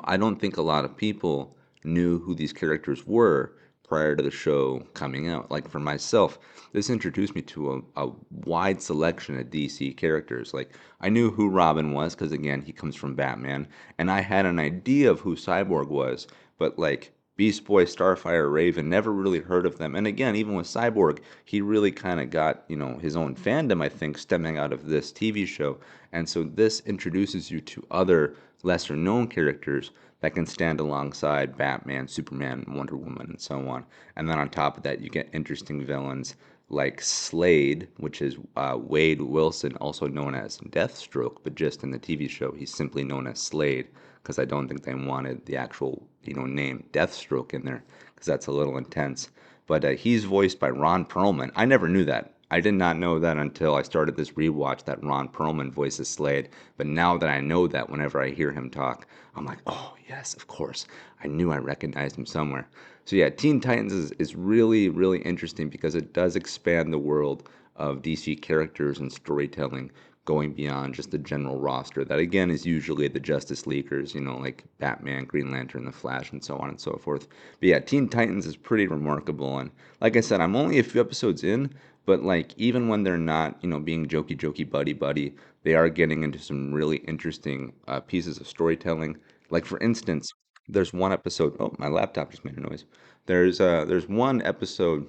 I don't think a lot of people knew who these characters were prior to the show coming out. Like, for myself, this introduced me to a wide selection of DC characters. Like, I knew who Robin was because, again, he comes from Batman, and I had an idea of who Cyborg was, but like Beast Boy, Starfire, Raven, never really heard of them. And again, even with Cyborg, he really kind of got, his own fandom, I think, stemming out of this TV show. And so this introduces you to other lesser known characters that can stand alongside Batman, Superman, Wonder Woman, and so on. And then on top of that, you get interesting villains like Slade, which is Wade Wilson, also known as Deathstroke, but just in the TV show, he's simply known as Slade because I don't think they wanted the actual, name Deathstroke in there because that's a little intense. But he's voiced by Ron Perlman. I never knew that I did not know that until I started this rewatch that Ron Perlman voices Slade. But now that I know that, whenever I hear him talk, I'm like, oh, yes, of course. I knew I recognized him somewhere. So, yeah, Teen Titans is really, really interesting because it does expand the world of DC characters and storytelling going beyond just the general roster that, again, is usually the Justice Leaguers, like Batman, Green Lantern, The Flash, and so on and so forth. But yeah, Teen Titans is pretty remarkable. And like I said, I'm only a few episodes in, but like even when they're not, being jokey, jokey, buddy, buddy, they are getting into some really interesting pieces of storytelling. Like for instance, there's one episode. Oh, my laptop just made a noise. There's one episode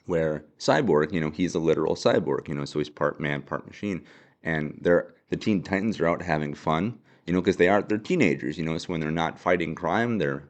where Cyborg, he's a literal cyborg, so he's part man, part machine, and the Teen Titans are out having fun, because they're teenagers, so when they're not fighting crime, they're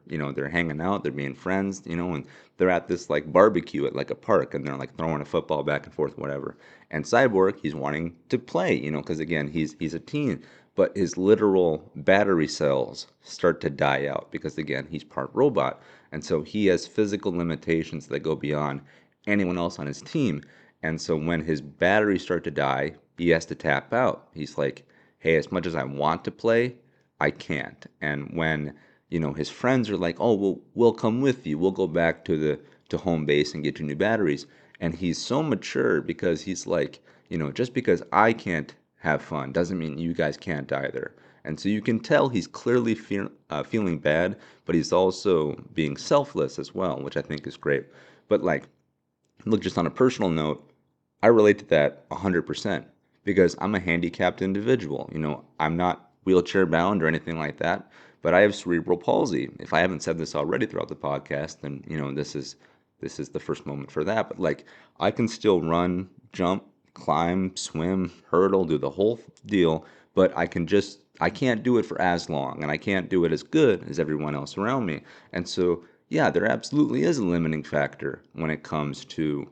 hanging out, they're being friends, and they're at this like barbecue at like a park, and they're like throwing a football back and forth, whatever. And Cyborg, he's wanting to play, because again, he's a teen, but his literal battery cells start to die out because again, he's part robot, and so he has physical limitations that go beyond anyone else on his team. And so when his batteries start to die, he has to tap out. He's like, hey, as much as I want to play, I can't. And when, his friends are like, oh, well, we'll come with you. We'll go back to home base and get you new batteries. And he's so mature because he's like, just because I can't have fun doesn't mean you guys can't either. And so you can tell he's clearly feeling bad, but he's also being selfless as well, which I think is great. But like, look, just on a personal note, I relate to that 100% because I'm a handicapped individual. I'm not wheelchair bound or anything like that, but I have cerebral palsy. If I haven't said this already throughout the podcast, then this is the first moment for that. But like, I can still run, jump, climb, swim, hurdle, do the whole deal, but I can't do it for as long, and I can't do it as good as everyone else around me. And so yeah, there absolutely is a limiting factor when it comes to,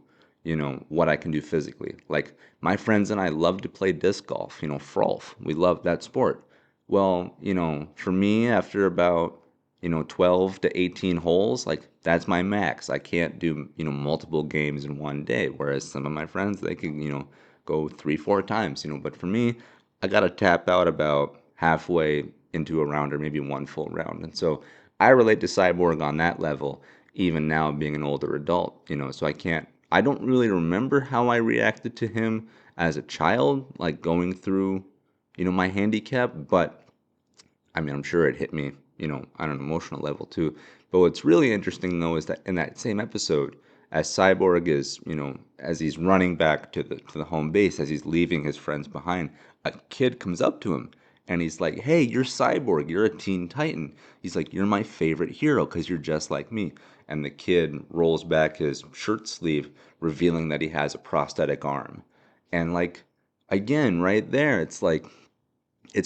what I can do physically. Like my friends and I love to play disc golf, frolf. We love that sport. Well, for me, after about, 12 to 18 holes, like that's my max. I can't do, multiple games in one day. Whereas some of my friends, they can, go three, four times, but for me, I got to tap out about halfway into a round or maybe one full round. And so I relate to Cyborg on that level, even now being an older adult, so I don't really remember how I reacted to him as a child, like going through, my handicap, but I mean, I'm sure it hit me, on an emotional level too. But what's really interesting though is that in that same episode, as Cyborg is, as he's running back to the home base, as he's leaving his friends behind, a kid comes up to him and he's like, "Hey, you're Cyborg. You're a Teen Titan." He's like, "You're my favorite hero because you're just like me." And the kid rolls back his shirt sleeve, revealing that he has a prosthetic arm. And like, again, right there, it's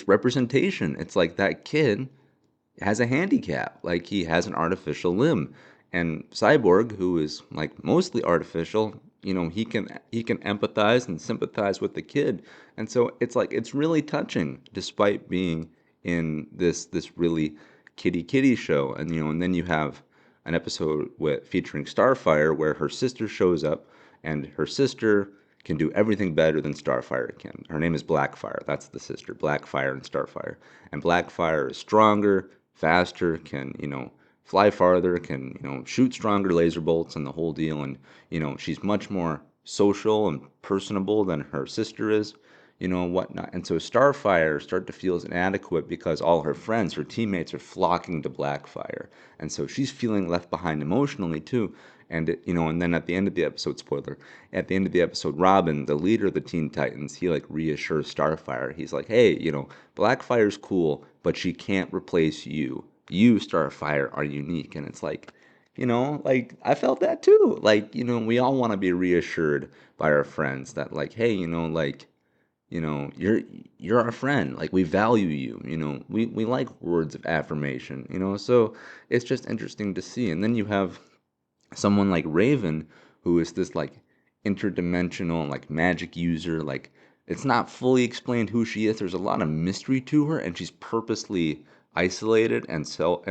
representation. It's like that kid has a handicap, like he has an artificial limb. And Cyborg, who is like mostly artificial, he can empathize and sympathize with the kid. And so it's like it's really touching despite being in this really kitty show. And and then you have an episode featuring Starfire where her sister shows up, and her sister can do everything better than Starfire can. Her name is Blackfire. That's the sister, Blackfire and Starfire. And Blackfire is stronger, faster, can, fly farther, can, shoot stronger laser bolts and the whole deal. And, she's much more social and personable than her sister is, whatnot. And so Starfire start to feel inadequate because all her friends, her teammates are flocking to Blackfire. And so she's feeling left behind emotionally too. And and then at the end of the episode, spoiler, at the end of the episode, Robin, the leader of the Teen Titans, he like reassures Starfire. He's like, "Hey, Blackfire's cool, but she can't replace you. You, Starfire, are unique." And it's like, like I felt that too. Like, we all want to be reassured by our friends that like, hey, like, you're our friend. Like we value you. We like words of affirmation. So it's just interesting to see. And then you have someone like Raven, who is this like interdimensional like magic user. Like it's not fully explained who she is. There's a lot of mystery to her, and she's purposely isolated and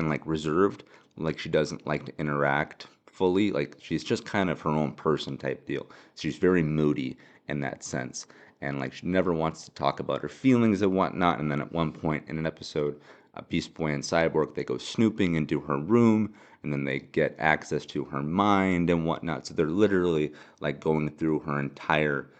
like reserved. Like she doesn't like to interact fully. Like she's just kind of her own person type deal. She's very moody in that sense, and like she never wants to talk about her feelings and whatnot. And then at one point in an episode, Beast Boy and Cyborg, they go snooping into her room, and then they get access to her mind and whatnot. So they're literally like going through her entire,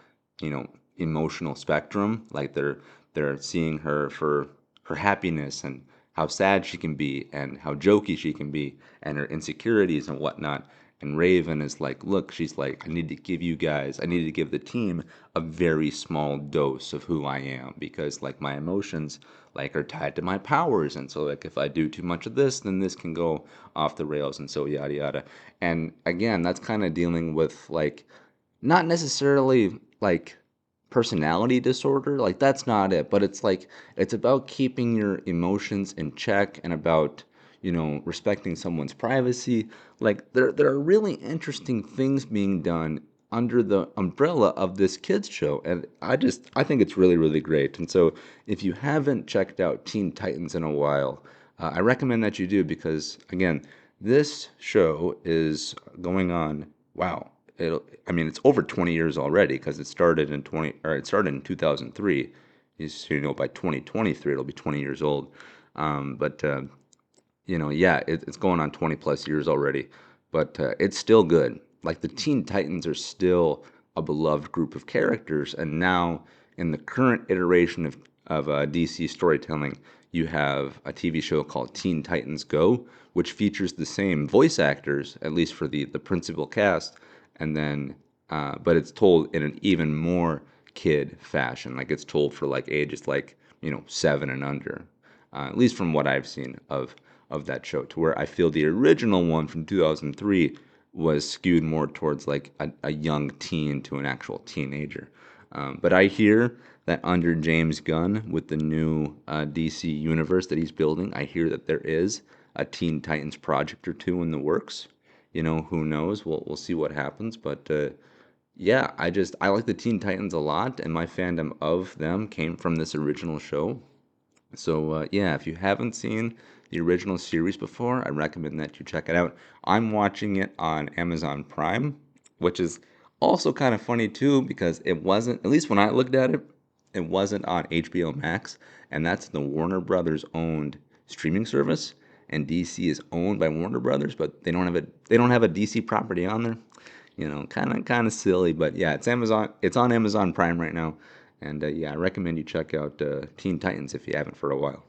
you know, emotional spectrum. Like they're seeing her for her happiness and how sad she can be and how jokey she can be and her insecurities and whatnot. And Raven is like, look, she's like, I need to give the team a very small dose of who I am because like my emotions like are tied to my powers. And so like if I do too much of this, then this can go off the rails and so yada yada. And again, that's kind of dealing with like not necessarily like personality disorder, like that's not it, but it's like it's about keeping your emotions in check and about, you know, respecting someone's privacy. Like there are really interesting things being done under the umbrella of this kids show, and I think it's really great. And so if you haven't checked out Teen Titans in a while, I recommend that you do because again, this show is going on, wow, I mean, it's over 20 years already because it started in 2003. You know, by 2023 it'll be 20 years old. But you know, yeah, it's going on 20 plus years already, but it's still good. Like the Teen Titans are still a beloved group of characters, and now in the current iteration of DC storytelling, you have a TV show called Teen Titans Go, which features the same voice actors, at least for the principal cast, and then but it's told in an even more kid fashion. Like it's told for like ages like, you know, 7 and under, at least from what I've seen of that show, to where I feel the original one from 2003 was skewed more towards like a young teen to an actual teenager. But I hear that under James Gunn, with the new DC universe that he's building, I hear that there is a Teen Titans project or two in the works. You know, who knows? We'll see what happens. But yeah, I like the Teen Titans a lot, and my fandom of them came from this original show. So yeah, if you haven't seen the original series before, I recommend that you check it out. I'm watching it on Amazon Prime, which is also kind of funny too because it wasn't, at least when I looked at it, it wasn't on HBO Max, and that's the Warner Brothers owned streaming service. And DC is owned by Warner Brothers, but they don't have a DC property on there. You know, kind of silly, but yeah, it's on Amazon Prime right now, and yeah, I recommend you check out Teen Titans if you haven't for a while.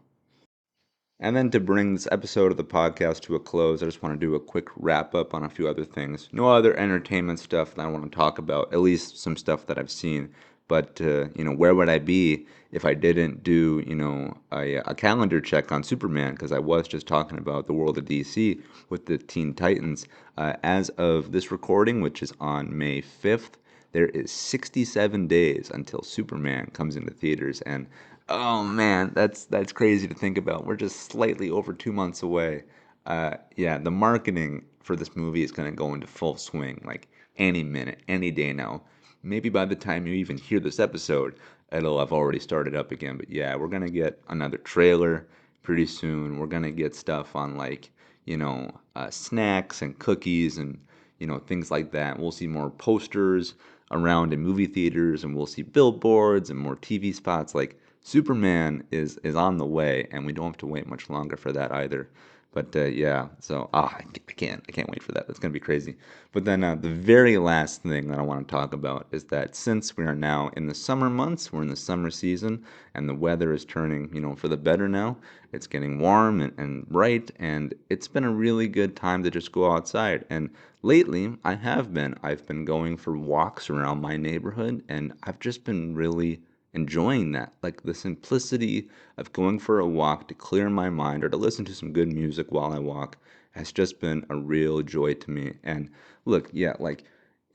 And then to bring this episode of the podcast to a close, I just want to do a quick wrap up on a few other things. No other entertainment stuff that I want to talk about, at least some stuff that I've seen. But, you know, where would I be if I didn't do, you know, a calendar check on Superman? Because I was just talking about the world of DC with the Teen Titans. As of this recording, which is on May 5th, there is 67 days until Superman comes into theaters, and oh man, that's crazy to think about. We're just slightly over 2 months away. Yeah, the marketing for this movie is gonna go into full swing, like any minute, any day now. Maybe by the time you even hear this episode, it'll have already started up again. But yeah, we're gonna get another trailer pretty soon. We're gonna get stuff on like, you know, snacks and cookies and, you know, things like that. We'll see more posters around in movie theaters, and we'll see billboards and more TV spots. Like Superman is on the way, and we don't have to wait much longer for that either. But yeah, so I can't wait for that. That's gonna be crazy. But then the very last thing that I want to talk about is that since we are now in the summer months, we're in the summer season, and the weather is turning, you know, for the better now. It's getting warm and bright, and it's been a really good time to just go outside. And lately, I've been going for walks around my neighborhood, and I've just been really enjoying that. Like the simplicity of going for a walk to clear my mind or to listen to some good music while I walk has just been a real joy to me. And look, yeah, like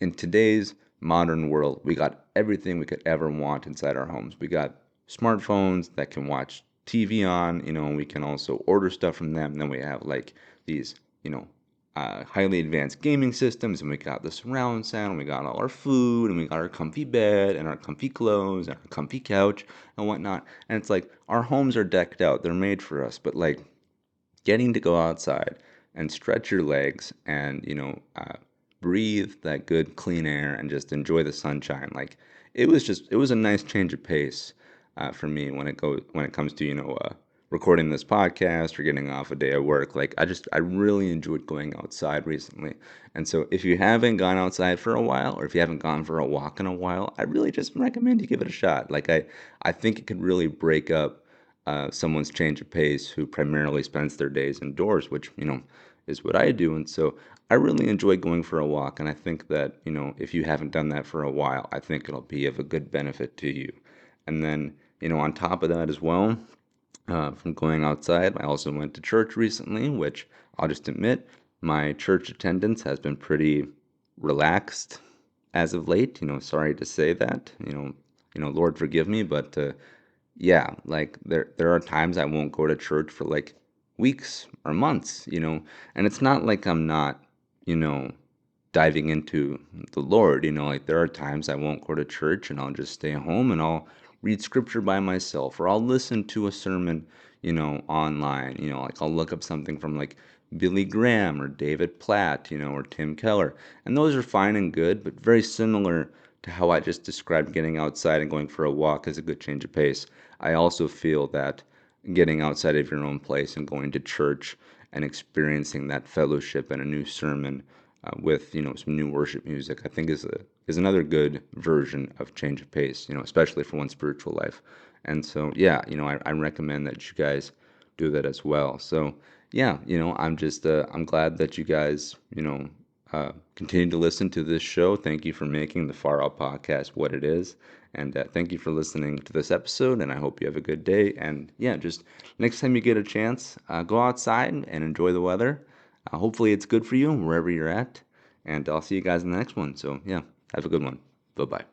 in today's modern world, we got everything we could ever want inside our homes. We got smartphones that can watch TV on, you know, we can also order stuff from them. And then we have like these, you know, highly advanced gaming systems, and we got the surround sound, and we got all our food, and we got our comfy bed, and our comfy clothes, and our comfy couch, and whatnot. And it's like our homes are decked out; they're made for us. But like getting to go outside, and stretch your legs and, breathe that good clean air and just enjoy the sunshine. Like it was a nice change of pace for me when it comes to recording this podcast or getting off a day of work. Like I really enjoyed going outside recently. And so if you haven't gone outside for a while or if you haven't gone for a walk in a while, I really just recommend you give it a shot. Like I think it could really break up someone's change of pace who primarily spends their days indoors, which, is what I do. And so I really enjoy going for a walk. And I think that, if you haven't done that for a while, I think it'll be of a good benefit to you. And then, on top of that as well, from going outside, I also went to church recently, which I'll just admit, my church attendance has been pretty relaxed as of late. Sorry to say that. Lord forgive me, but yeah, like there are times I won't go to church for like weeks or months, and it's not like I'm not, you know, diving into the Lord, like there are times I won't go to church and I'll just stay home and I'll read scripture by myself or I'll listen to a sermon, online, like I'll look up something from like Billy Graham or David Platt, or Tim Keller. And those are fine and good, but very similar to how I just described getting outside and going for a walk as a good change of pace. I also feel that getting outside of your own place and going to church and experiencing that fellowship and a new sermon with some new worship music, I think is another good version of change of pace. Especially for one's spiritual life. And so yeah, I recommend that you guys do that as well. So yeah, I'm glad that you guys continue to listen to this show. Thank you for making the Far Out Podcast what it is. And thank you for listening to this episode. And I hope you have a good day. And yeah, just next time you get a chance, go outside and enjoy the weather. Hopefully, it's good for you wherever you're at. And I'll see you guys in the next one. So yeah, have a good one. Bye bye.